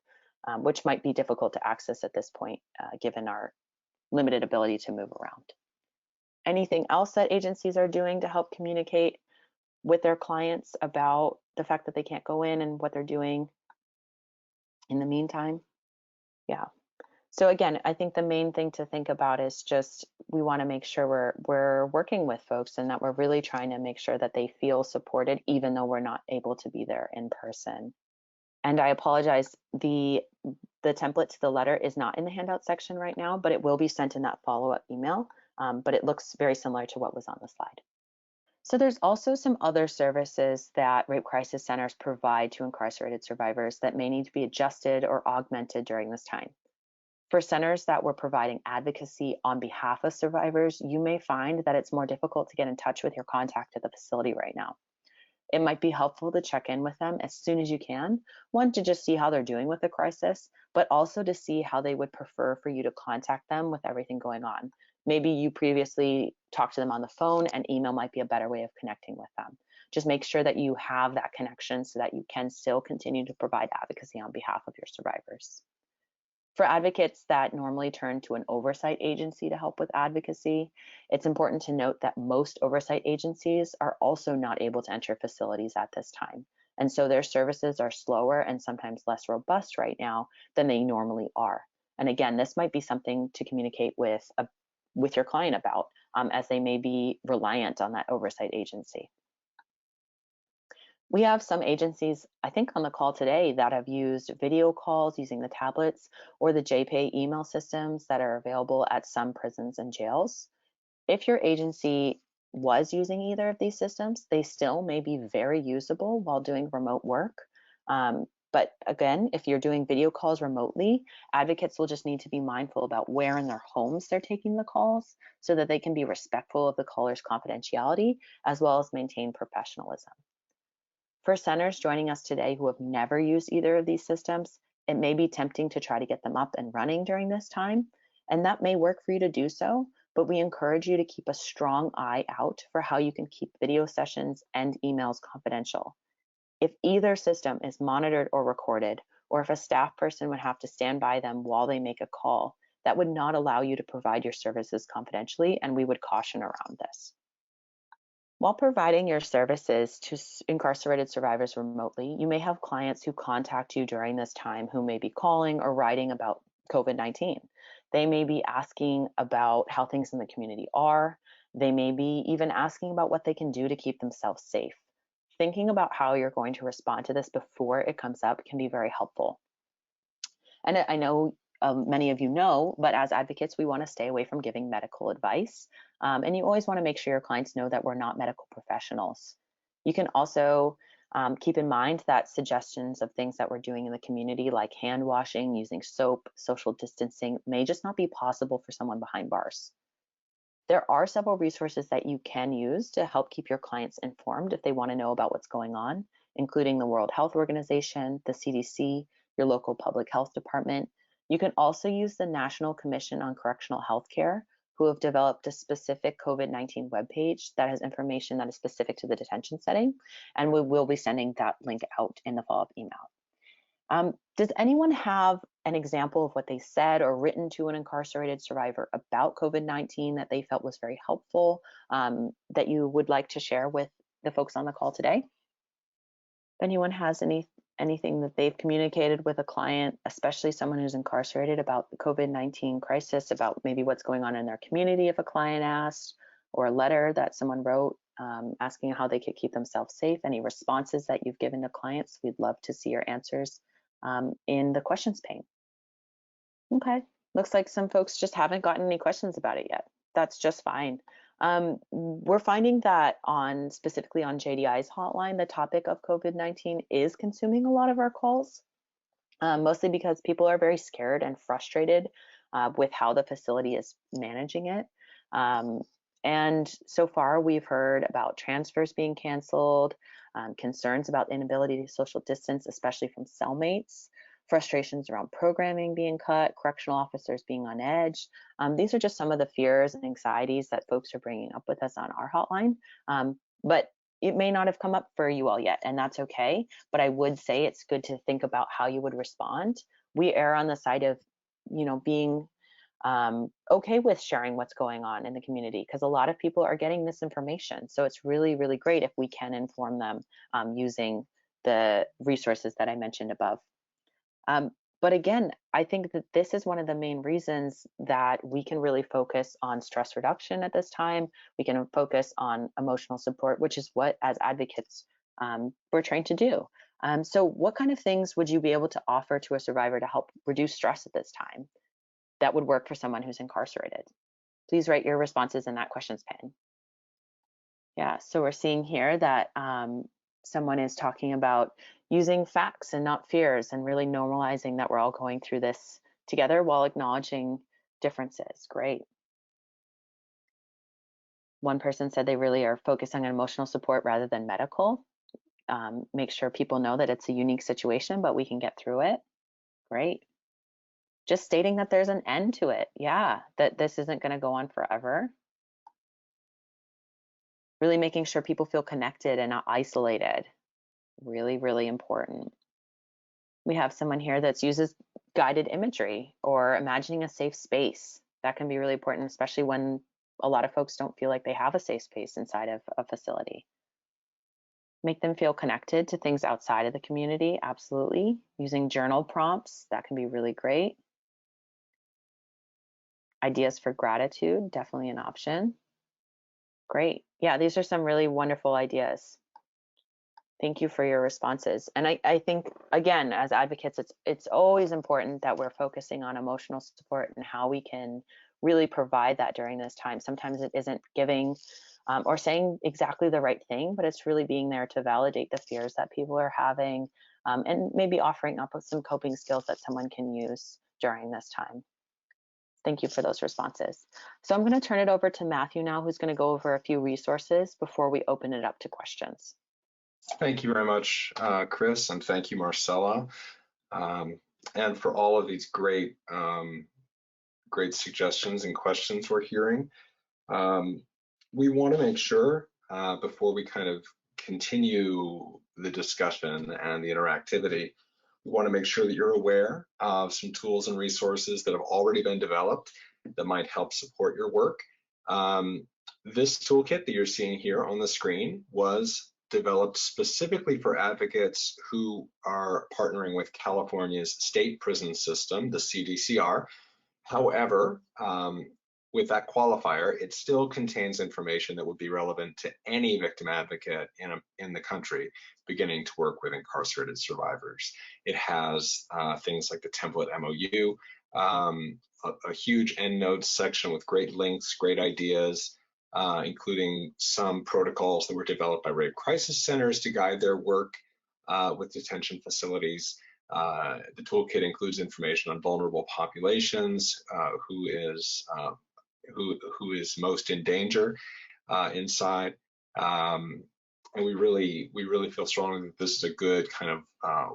which might be difficult to access at this point, given our limited ability to move around. Anything else that agencies are doing to help communicate with their clients about the fact that they can't go in and what they're doing in the meantime? Yeah. So again, I think the main thing to think about is just, we want to make sure we're working with folks and that we're really trying to make sure that they feel supported, even though we're not able to be there in person. And I apologize, the template to the letter is not in the handout section right now, but it will be sent in that follow-up email. But it looks very similar to what was on the slide. So there's also some other services that rape crisis centers provide to incarcerated survivors that may need to be adjusted or augmented during this time. For centers that were providing advocacy on behalf of survivors, you may find that it's more difficult to get in touch with your contact at the facility right now. It might be helpful to check in with them as soon as you can, one, to just see how they're doing with the crisis, but also to see how they would prefer for you to contact them with everything going on. Maybe you previously talked to them on the phone, and email might be a better way of connecting with them. Just make sure that you have that connection so that you can still continue to provide advocacy on behalf of your survivors. For advocates that normally turn to an oversight agency to help with advocacy, it's important to note that most oversight agencies are also not able to enter facilities at this time. And so their services are slower and sometimes less robust right now than they normally are. And again, this might be something to communicate with your client about, as they may be reliant on that oversight agency. We have some agencies, I think on the call today, that have used video calls using the tablets or the JPay email systems that are available at some prisons and jails. If your agency was using either of these systems, they still may be very usable while doing remote work. But again, if you're doing video calls remotely, advocates will just need to be mindful about where in their homes they're taking the calls so that they can be respectful of the caller's confidentiality as well as maintain professionalism. For centers joining us today who have never used either of these systems, it may be tempting to try to get them up and running during this time, and that may work for you to do so, but we encourage you to keep a strong eye out for how you can keep video sessions and emails confidential. If either system is monitored or recorded, or if a staff person would have to stand by them while they make a call, that would not allow you to provide your services confidentially, and we would caution around this. While providing your services to incarcerated survivors remotely, you may have clients who contact you during this time who may be calling or writing about COVID-19. They may be asking about how things in the community are. They may be even asking about what they can do to keep themselves safe. Thinking about how you're going to respond to this before it comes up can be very helpful. And I know many of you know, but as advocates, we want to stay away from giving medical advice. And you always want to make sure your clients know that we're not medical professionals. You can also keep in mind that suggestions of things that we're doing in the community, like hand washing, using soap, social distancing, may just not be possible for someone behind bars. There are several resources that you can use to help keep your clients informed if they want to know about what's going on, including the World Health Organization, the CDC, your local public health department. You can also use the National Commission on Correctional Healthcare, who have developed a specific COVID-19 webpage that has information that is specific to the detention setting, and we will be sending that link out in the follow-up email. Does anyone have an example of what they said or written to an incarcerated survivor about COVID-19 that they felt was very helpful, that you would like to share with the folks on the call today? If anyone has anything that they've communicated with a client, especially someone who's incarcerated, about the COVID-19 crisis, about maybe what's going on in their community if a client asked, or a letter that someone wrote asking how they could keep themselves safe, any responses that you've given to clients, we'd love to see your answers in the questions pane. Okay, looks like some folks just haven't gotten any questions about it yet. That's just fine. We're finding that specifically on JDI's hotline, the topic of COVID-19 is consuming a lot of our calls, mostly because people are very scared and frustrated with how the facility is managing it. And so far, we've heard about transfers being canceled, concerns about inability to social distance, especially from cellmates, frustrations around programming being cut, correctional officers being on edge. These are just some of the fears and anxieties that folks are bringing up with us on our hotline. But it may not have come up for you all yet, and that's okay. But I would say it's good to think about how you would respond. We err on the side of, being okay with sharing what's going on in the community, because a lot of people are getting misinformation. So it's really, really great if we can inform them using the resources that I mentioned above. But again, I think that this is one of the main reasons that we can really focus on stress reduction at this time. We can focus on emotional support, which is what, as advocates, we're trained to do. So what kind of things would you be able to offer to a survivor to help reduce stress at this time that would work for someone who's incarcerated? Please write your responses in that questions pane. Yeah, so we're seeing here that someone is talking about using facts and not fears, and really normalizing that we're all going through this together while acknowledging differences. Great. One person said they really are focusing on emotional support rather than medical. Make sure people know that it's a unique situation, but we can get through it. Great. Just stating that there's an end to it. Yeah, that this isn't going to go on forever. Really making sure people feel connected and not isolated. Really, really important. We have someone here that uses guided imagery or imagining a safe space. That can be really important, especially when a lot of folks don't feel like they have a safe space inside of a facility. Make them feel connected to things outside of the community. Absolutely. Using journal prompts, that can be really great. Ideas for gratitude, definitely an option. Great. Yeah, these are some really wonderful ideas. Thank you for your responses. And I think, again, as advocates, it's always important that we're focusing on emotional support and how we can really provide that during this time. Sometimes it isn't giving or saying exactly the right thing, but it's really being there to validate the fears that people are having, and maybe offering up with some coping skills that someone can use during this time. Thank you for those responses. So I'm going to turn it over to Matthew now, who's going to go over a few resources before we open it up to questions. Thank you very much, Chris, and thank you, Marcella, and for all of these great suggestions and questions we're hearing. We want to make sure before we kind of continue the discussion and the interactivity, we want to make sure that you're aware of some tools and resources that have already been developed that might help support your work. This toolkit that you're seeing here on the screen was developed specifically for advocates who are partnering with California's state prison system, the CDCR. However, with that qualifier, it still contains information that would be relevant to any victim advocate in the country beginning to work with incarcerated survivors. It has things like the template MOU, a huge endnotes section with great links, great ideas, including some protocols that were developed by rape crisis centers to guide their work with detention facilities. The toolkit includes information on vulnerable populations, who is most in danger inside, and we really feel strongly that this is a good kind of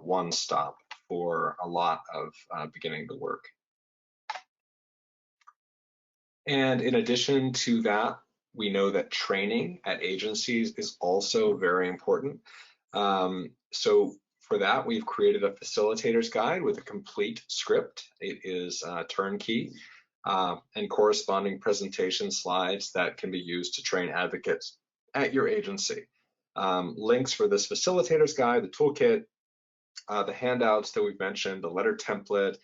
one-stop for a lot of beginning the work. And in addition to that, we know that training at agencies is also very important. So for that, we've created a facilitator's guide with a complete script. It is turnkey, and corresponding presentation slides that can be used to train advocates at your agency. Links for this facilitator's guide, the toolkit, the handouts that we've mentioned, the letter template,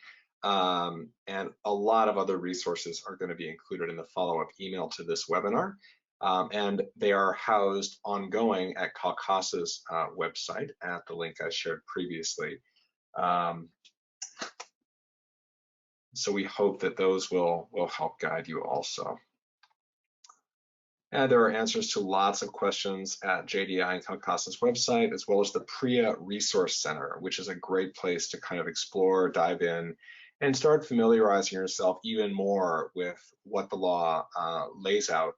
and a lot of other resources are going to be included in the follow-up email to this webinar. And they are housed ongoing at CALCASA's website at the link I shared previously. So we hope that those will help guide you also. And there are answers to lots of questions at JDI and CALCASA's website, as well as the PREA Resource Center, which is a great place to kind of explore, dive in, and start familiarizing yourself even more with what the law lays out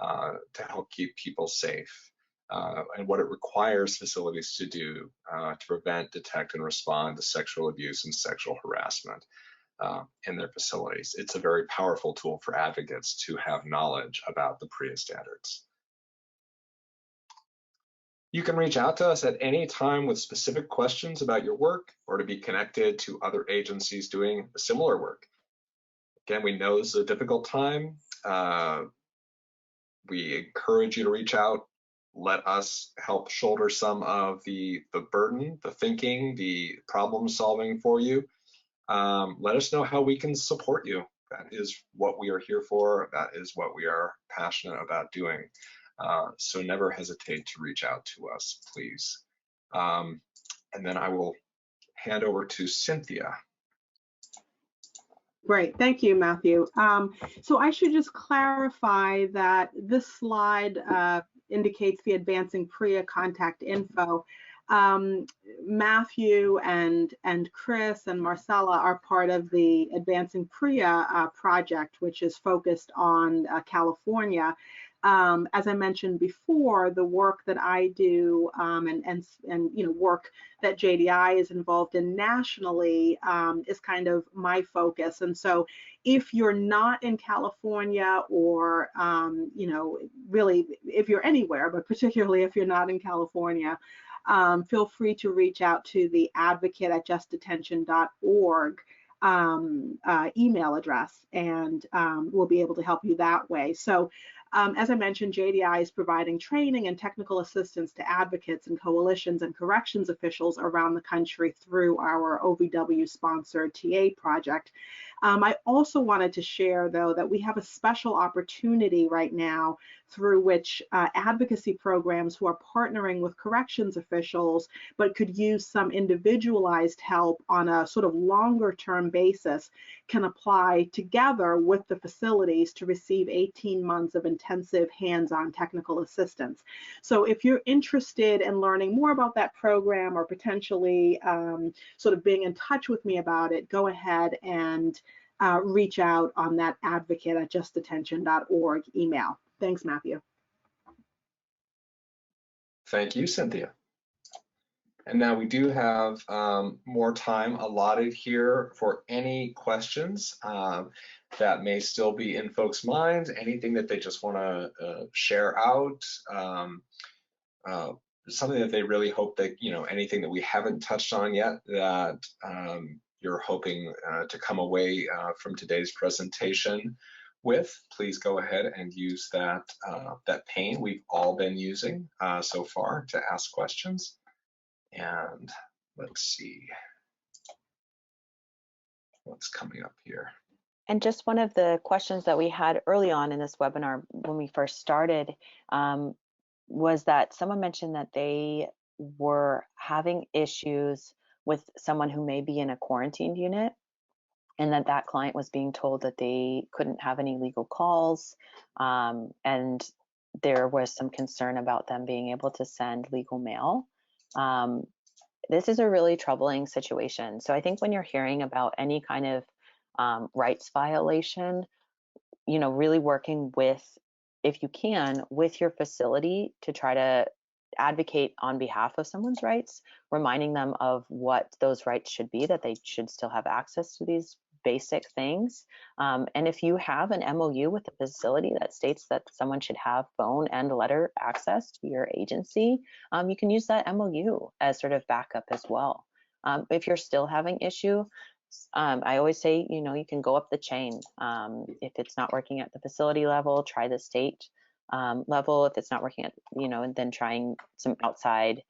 to help keep people safe, and what it requires facilities to do to prevent, detect, and respond to sexual abuse and sexual harassment in their facilities. It's a very powerful tool for advocates to have knowledge about the PREA standards. You can reach out to us at any time with specific questions about your work or to be connected to other agencies doing similar work. Again, we know this is a difficult time. We encourage you to reach out. Let us help shoulder some of the burden, the thinking, the problem solving for you. Let us know how we can support you. That is what we are here for. That is what we are passionate about doing. So never hesitate to reach out to us, please. And then I will hand over to Cynthia. Great, thank you, Matthew. So I should just clarify that this slide indicates the Advancing PREA contact info. Matthew and Chris and Marcella are part of the Advancing PREA project, which is focused on California. As I mentioned before, the work that I do and work that JDI is involved in nationally is kind of my focus. And so if you're not in California or really if you're anywhere, but particularly if you're not in California, feel free to reach out to the advocate@justdetention.org email address, and we'll be able to help you that way. So as I mentioned, JDI is providing training and technical assistance to advocates and coalitions and corrections officials around the country through our OVW-sponsored TA project. I also wanted to share, though, that we have a special opportunity right now through which advocacy programs who are partnering with corrections officials but could use some individualized help on a sort of longer term basis can apply together with the facilities to receive 18 months of intensive hands-on technical assistance. So if you're interested in learning more about that program or potentially sort of being in touch with me about it, go ahead and reach out on that advocate@justdetention.org email. Thanks, Matthew. Thank you, Cynthia. And now we do have more time allotted here for any questions that may still be in folks' minds, anything that they just want to share out, something that they really hope that, anything that we haven't touched on yet that you're hoping to come away from today's presentation with. Please go ahead and use that pane we've all been using so far to ask questions. And let's see what's coming up here. And just one of the questions that we had early on in this webinar when we first started was that someone mentioned that they were having issues with someone who may be in a quarantined unit, and that client was being told that they couldn't have any legal calls, and there was some concern about them being able to send legal mail. This is a really troubling situation. So I think when you're hearing about any kind of rights violation, really working with, if you can, with your facility to try to advocate on behalf of someone's rights, reminding them of what those rights should be, that they should still have access to these basic things. And if you have an MOU with the facility that states that someone should have phone and letter access to your agency, you can use that MOU as sort of backup as well. If you're still having issue, I always say, you can go up the chain. If it's not working at the facility level, try the state level. If it's not working at, and then trying some outside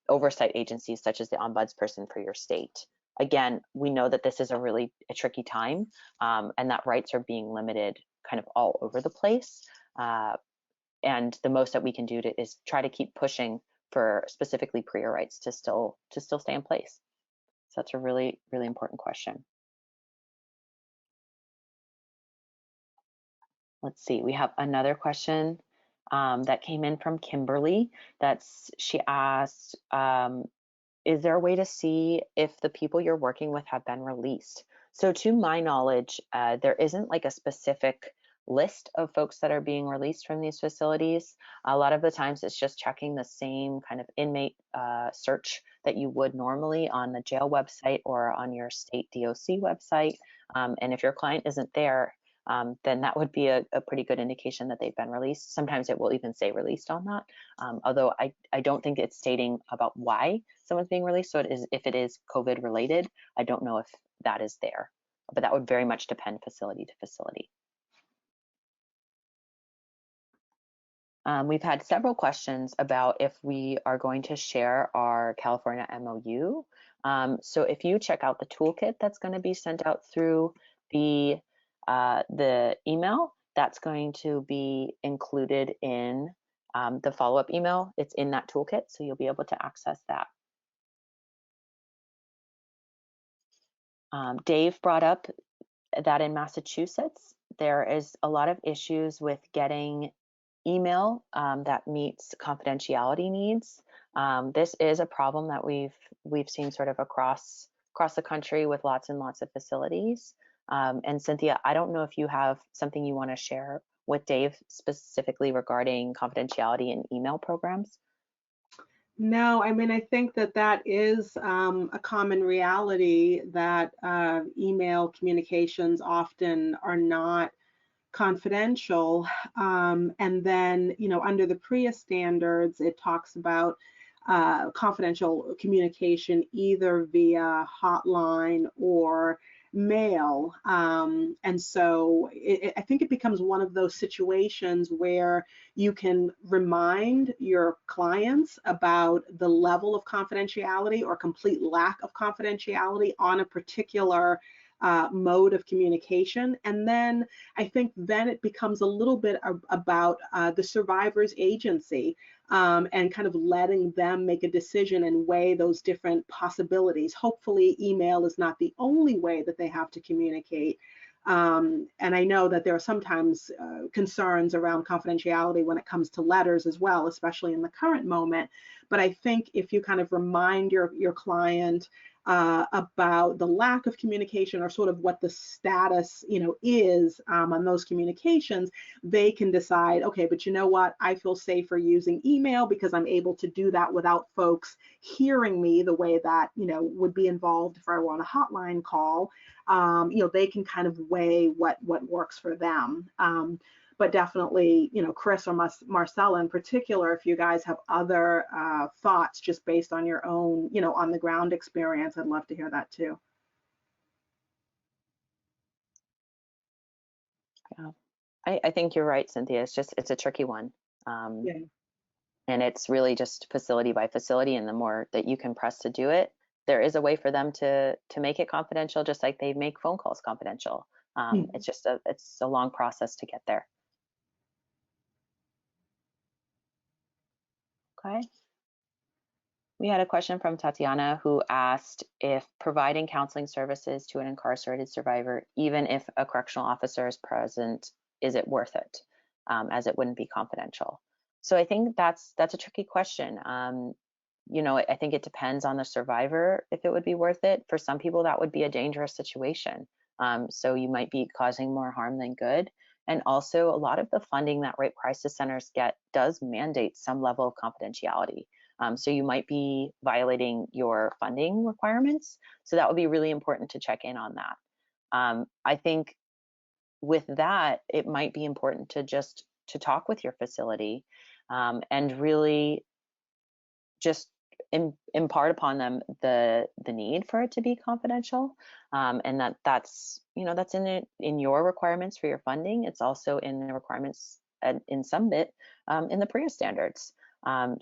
oversight agencies such as the ombudsperson for your state. Again, we know that this is a tricky time, and that rights are being limited kind of all over the place. And the most that we can do is try to keep pushing for specifically PREA rights to still stay in place. So that's a really, really important question. Let's see, we have another question that came in from Kimberly. She asked, is there a way to see if the people you're working with have been released? So to my knowledge, there isn't like a specific list of folks that are being released from these facilities. A lot of the times it's just checking the same kind of inmate search that you would normally on the jail website or on your state DOC website. And if your client isn't there, then that would be a pretty good indication that they've been released. Sometimes it will even say released on that, although I don't think it's stating about why someone's being released. So if it is COVID related, I don't know if that is there, but that would very much depend facility to facility. We've had several questions about if we are going to share our California MOU. So if you check out the toolkit that's going to be sent out through the email, that's going to be included in the follow-up email. It's in that toolkit, so you'll be able to access that. Dave brought up that in Massachusetts, there is a lot of issues with getting email that meets confidentiality needs. This is a problem that we've seen sort of across the country with lots and lots of facilities. And Cynthia, I don't know if you have something you want to share with Dave specifically regarding confidentiality in email programs. No, I mean, I think that is a common reality that email communications often are not confidential. And then, under the PREA standards, it talks about confidential communication either via hotline or mail. And so I think it becomes one of those situations where you can remind your clients about the level of confidentiality or complete lack of confidentiality on a particular mode of communication. And then I think then it becomes a little bit about the survivor's agency, and kind of letting them make a decision and weigh those different possibilities. Hopefully, email is not the only way that they have to communicate. And I know that there are sometimes concerns around confidentiality when it comes to letters as well, especially in the current moment. But I think if you kind of remind your client about the lack of communication, or sort of what the status, is on those communications, they can decide, okay, but you know what, I feel safer using email because I'm able to do that without folks hearing me the way that would be involved if I were on a hotline call. They can kind of weigh what works for them. But definitely, Chris or Marcella in particular, if you guys have other thoughts just based on your own, on the ground experience, I'd love to hear that too. Yeah, I think you're right, Cynthia. It's a tricky one. Yeah. And it's really just facility by facility. And the more that you can press to do it, there is a way for them to make it confidential, just like they make phone calls confidential. It's a long process to get there. Okay. We had a question from Tatiana, who asked if providing counseling services to an incarcerated survivor, even if a correctional officer is present, is it worth it, as it wouldn't be confidential? So I think that's a tricky question. I think it depends on the survivor if it would be worth it. For some people, that would be a dangerous situation. So you might be causing more harm than good. And also, a lot of the funding that rape crisis centers get does mandate some level of confidentiality. So you might be violating your funding requirements. So that would be really important to check in on that. I think with that, it might be important to talk with your facility, and really just impart upon them the need for it to be confidential, and that's in your requirements for your funding. It's also in the requirements in some bit in the PREA standards.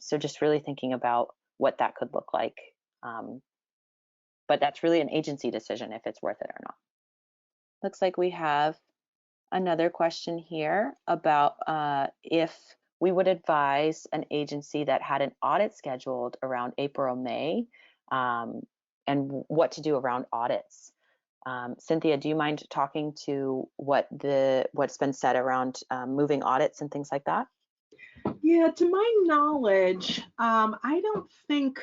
So just really thinking about what that could look like. But that's really an agency decision if it's worth it or not. Looks like we have another question here about if we would advise an agency that had an audit scheduled around April or May, and what to do around audits. Cynthia, do you mind talking to what's been said around moving audits and things like that? Yeah, to my knowledge, I don't think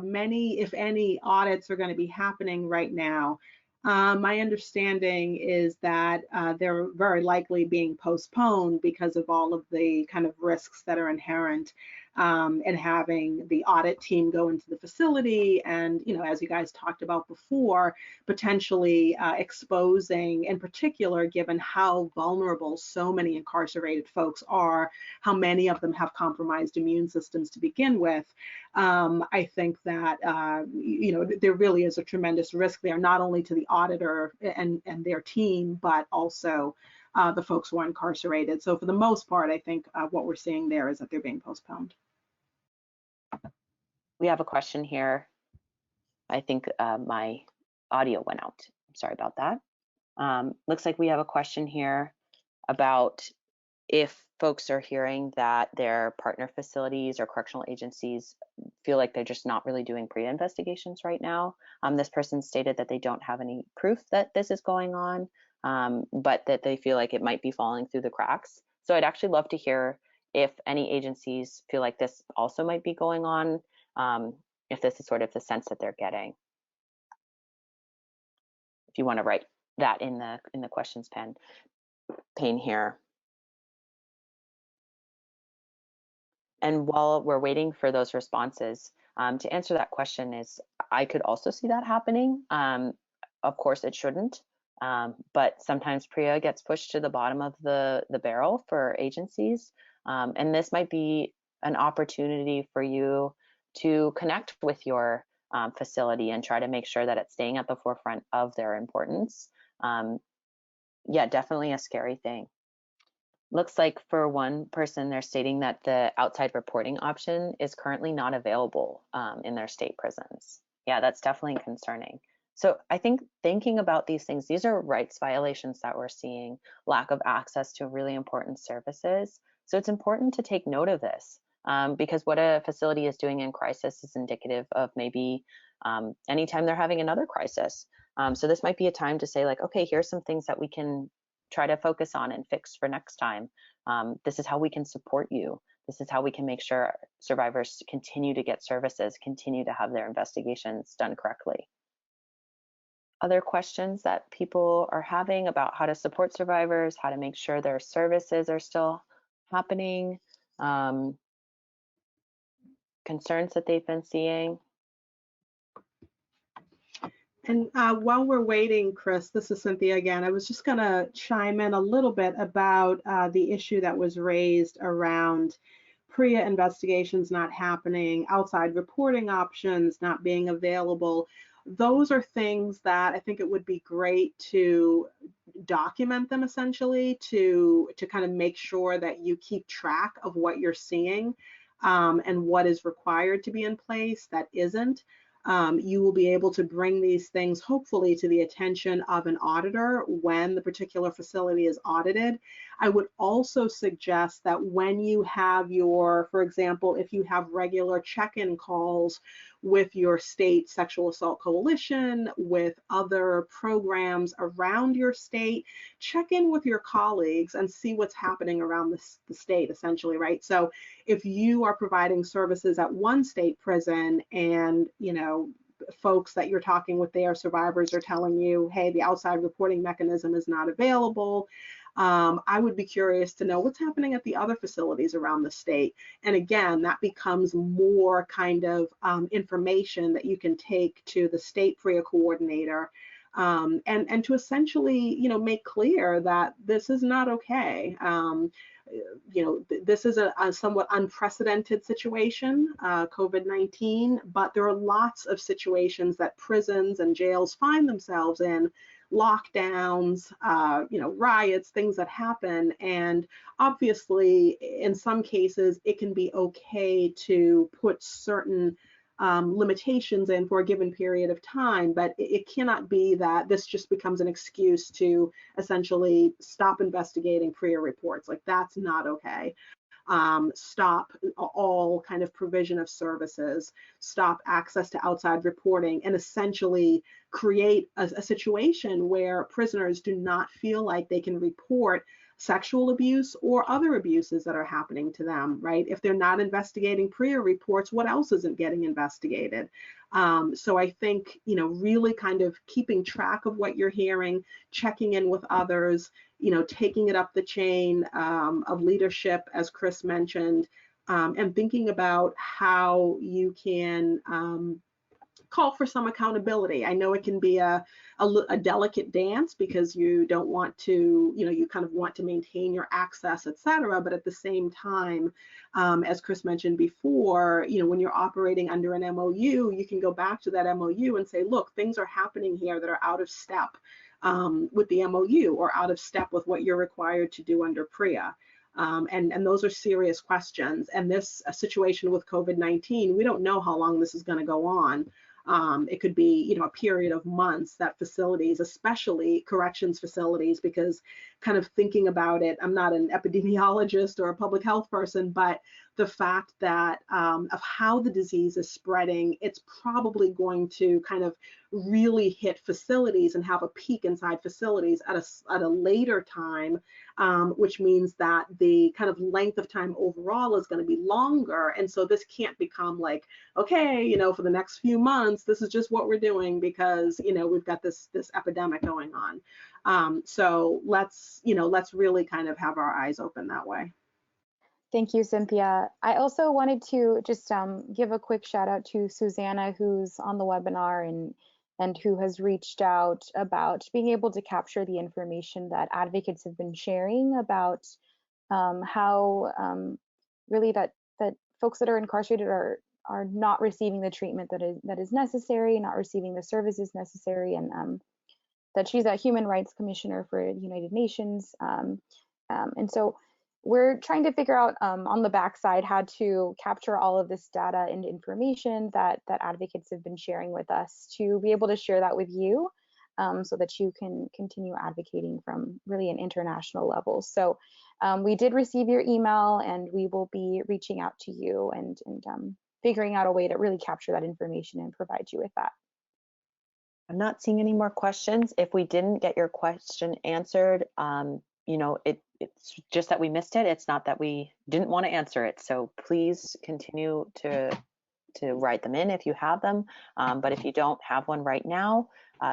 many, if any, audits are going to be happening right now. My understanding is that they're very likely being postponed because of all of the kind of risks that are inherent in having the audit team go into the facility, and as you guys talked about before, potentially exposing, in particular, given how vulnerable so many incarcerated folks are, how many of them have compromised immune systems to begin with. I think that there really is a tremendous risk there, not only to the auditor and their team, but also the folks who are incarcerated. So for the most part, I think what we're seeing there is that they're being postponed. We have a question here. I think my audio went out. I'm sorry about that. Looks like we have a question here about if folks are hearing that their partner facilities or correctional agencies feel like they're just not really doing PREA investigations right now. This person stated that they don't have any proof that this is going on, but that they feel like it might be falling through the cracks. So I'd actually love to hear if any agencies feel like this also might be going on, if this is sort of the sense that they're getting. If you want to write that in the questions pane here. And while we're waiting for those responses, to answer that question is, I could also see that happening. Of course, it shouldn't, but sometimes PREA gets pushed to the bottom of the barrel for agencies. And this might be an opportunity for you to connect with your facility and try to make sure that it's staying at the forefront of their importance. Yeah, definitely a scary thing. Looks like for one person, they're stating that the outside reporting option is currently not available in their state prisons. Yeah, that's definitely concerning. So I think thinking about these things, these are rights violations that we're seeing, lack of access to really important services. So it's important to take note of this, because what a facility is doing in crisis is indicative of maybe anytime they're having another crisis. So this might be a time to say like, okay, here's some things that we can try to focus on and fix for next time. This is how we can support you. This is how we can make sure survivors continue to get services, continue to have their investigations done correctly. Other questions that people are having about how to support survivors, how to make sure their services are still happening, concerns that they've been seeing. And while we're waiting, Chris, this is Cynthia again. I was just going to chime in a little bit about the issue that was raised around PREA investigations not happening, outside reporting options not being available. Those are things that I think it would be great to document them, essentially, to kind of make sure that you keep track of what you're seeing and what is required to be in place that isn't. You will be able to bring these things hopefully to the attention of an auditor when the particular facility is audited. I would also suggest that when you have your, for example, if you have regular check-in calls with your state sexual assault coalition, with other programs around your state, check in with your colleagues and see what's happening around the state, essentially, right? So if you are providing services at one state prison and, you know, folks that you're talking with there, survivors, are telling you, hey, the outside reporting mechanism is not available, I would be curious to know what's happening at the other facilities around the state. And again, that becomes more kind of information that you can take to the state PREA coordinator and to essentially, you know, make clear that this is not okay. You know, this is a somewhat unprecedented situation, COVID-19, but there are lots of situations that prisons and jails find themselves in, lockdowns, you know, riots, things that happen. And obviously, in some cases, it can be okay to put certain limitations in for a given period of time, but it cannot be that this just becomes an excuse to essentially stop investigating PREA reports. Like, that's not okay. Stop all kind of provision of services, stop access to outside reporting, and essentially create a situation where prisoners do not feel like they can report sexual abuse or other abuses that are happening to them, right? If they're not investigating PREA reports, what else isn't getting investigated? So I think, you know, really kind of keeping track of what you're hearing, checking in with others, you know, taking it up the chain of leadership, as Chris mentioned, and thinking about how you can call for some accountability. I know it can be a delicate dance because you don't want to, you know, you kind of want to maintain your access, et cetera. But at the same time, as Chris mentioned before, you know, when you're operating under an MOU, you can go back to that MOU and say, look, things are happening here that are out of step with the MOU or out of step with what you're required to do under PREA. And those are serious questions. And this situation with COVID-19, we don't know how long this is going to go on. It could be, you know, a period of months that facilities, especially corrections facilities, because kind of thinking about it, I'm not an epidemiologist or a public health person, but the fact that of how the disease is spreading, it's probably going to kind of really hit facilities and have a peak inside facilities at a later time, which means that the kind of length of time overall is going to be longer. And so this can't become like, okay, you know, for the next few months, this is just what we're doing because, you know, we've got this epidemic going on. So let's really kind of have our eyes open that way. Thank you, Cynthia. I also wanted to just give a quick shout out to Susanna, who's on the webinar and who has reached out about being able to capture the information that advocates have been sharing about how really that folks that are incarcerated are not receiving the treatment that is necessary, not receiving the services necessary, and that she's a human rights commissioner for the United Nations. And so we're trying to figure out on the backside how to capture all of this data and information that advocates have been sharing with us to be able to share that with you, so that you can continue advocating from really an international level. So we did receive your email, and we will be reaching out to you and figuring out a way to really capture that information and provide you with that. I'm not seeing any more questions. If we didn't get your question answered, you know, it's just that we missed it. It's not that we didn't want to answer it. So please continue to write them in if you have them. But if you don't have one right now,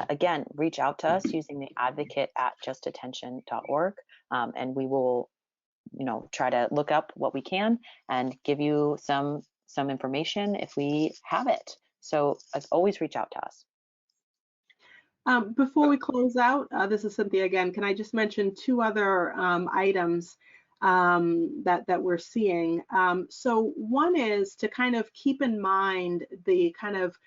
again, reach out to us using the advocate@justdetention.org, and we will, you know, try to look up what we can and give you some information if we have it. So as always, reach out to us. Before we close out, this is Cynthia again. Can I just mention two other items that we're seeing? So one is to kind of keep in mind the kind of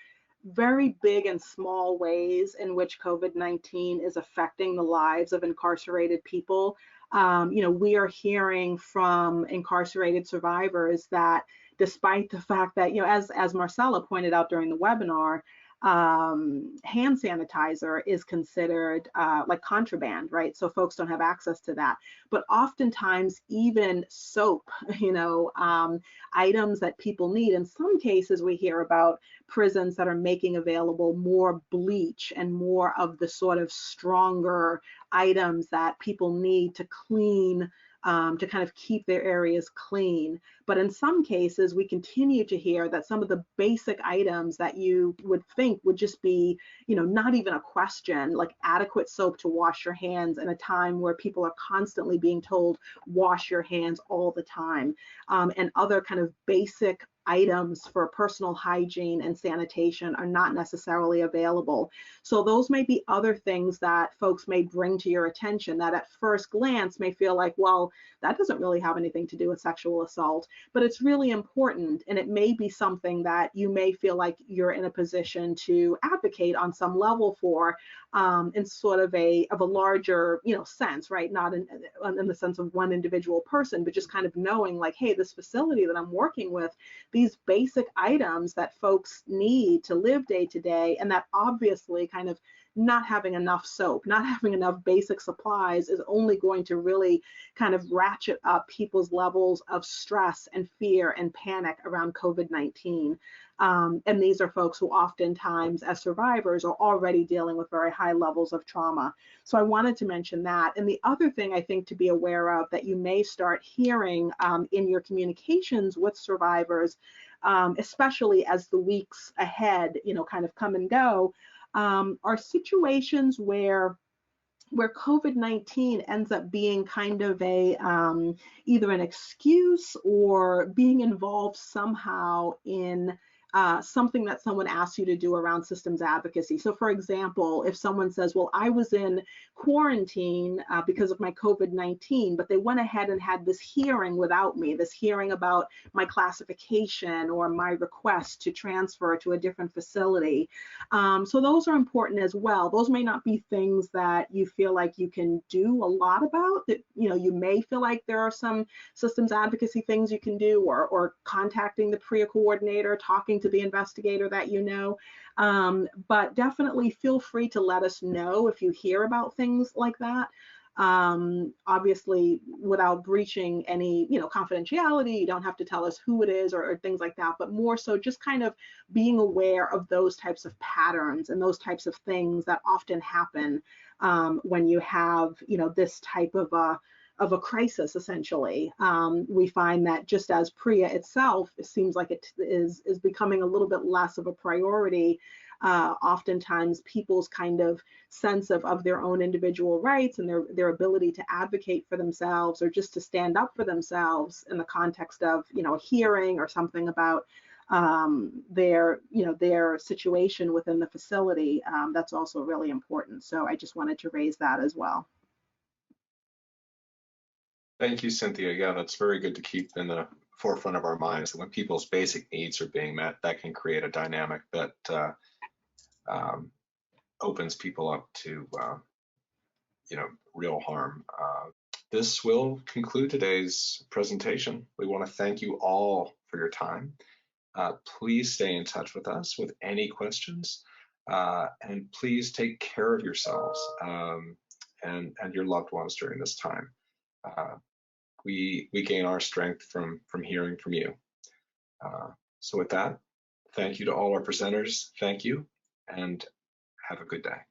very big and small ways in which COVID-19 is affecting the lives of incarcerated people. You know, we are hearing from incarcerated survivors that despite the fact that, you know, as Marcella pointed out during the webinar, hand sanitizer is considered like contraband, right? So folks don't have access to that. But oftentimes even soap, you know, items that people need. In some cases, we hear about prisons that are making available more bleach and more of the sort of stronger items that people need to clean, to kind of keep their areas clean. But in some cases, we continue to hear that some of the basic items that you would think would just be, you know, not even a question, like adequate soap to wash your hands in a time where people are constantly being told, wash your hands all the time, and other kind of basic items for personal hygiene and sanitation are not necessarily available. So those may be other things that folks may bring to your attention that at first glance may feel like, well, that doesn't really have anything to do with sexual assault, but it's really important. And it may be something that you may feel like you're in a position to advocate on some level for, in sort of a larger, you know, sense, right? Not in the sense of one individual person, but just kind of knowing like, hey, this facility that I'm working with, these basic items that folks need to live day to day, and that obviously kind of not having enough soap, not having enough basic supplies is only going to really kind of ratchet up people's levels of stress and fear and panic around COVID-19. And these are folks who oftentimes as survivors are already dealing with very high levels of trauma. So I wanted to mention that. And the other thing I think to be aware of that you may start hearing in your communications with survivors, especially as the weeks ahead, you know, kind of come and go, are situations where COVID-19 ends up being kind of a either an excuse or being involved somehow in something that someone asks you to do around systems advocacy. So for example, if someone says, well, I was in quarantine because of my COVID-19, but they went ahead and had this hearing without me, this hearing about my classification or my request to transfer to a different facility. So those are important as well. Those may not be things that you feel like you can do a lot about, that, you know, you may feel like there are some systems advocacy things you can do, or contacting the PREA coordinator, talking to the investigator that you know, but definitely feel free to let us know if you hear about things like that. Obviously, without breaching any, you know, confidentiality, you don't have to tell us who it is or things like that, but more so just kind of being aware of those types of patterns and those types of things that often happen when you have, you know, this type of a crisis, essentially. We find that just as PREA itself, it seems like it is becoming a little bit less of a priority. Oftentimes people's kind of sense of their own individual rights and their ability to advocate for themselves or just to stand up for themselves in the context of, you know, a hearing or something about their situation within the facility, that's also really important. So I just wanted to raise that as well. Thank you, Cynthia. Yeah, that's very good to keep in the forefront of our minds. When people's basic needs are being met, that can create a dynamic that opens people up to, you know, real harm. this will conclude today's presentation. We want to thank you all for your time. Please stay in touch with us with any questions, and please take care of yourselves and your loved ones during this time. We gain our strength from hearing from you. So with that, thank you to all our presenters. Thank you, and have a good day.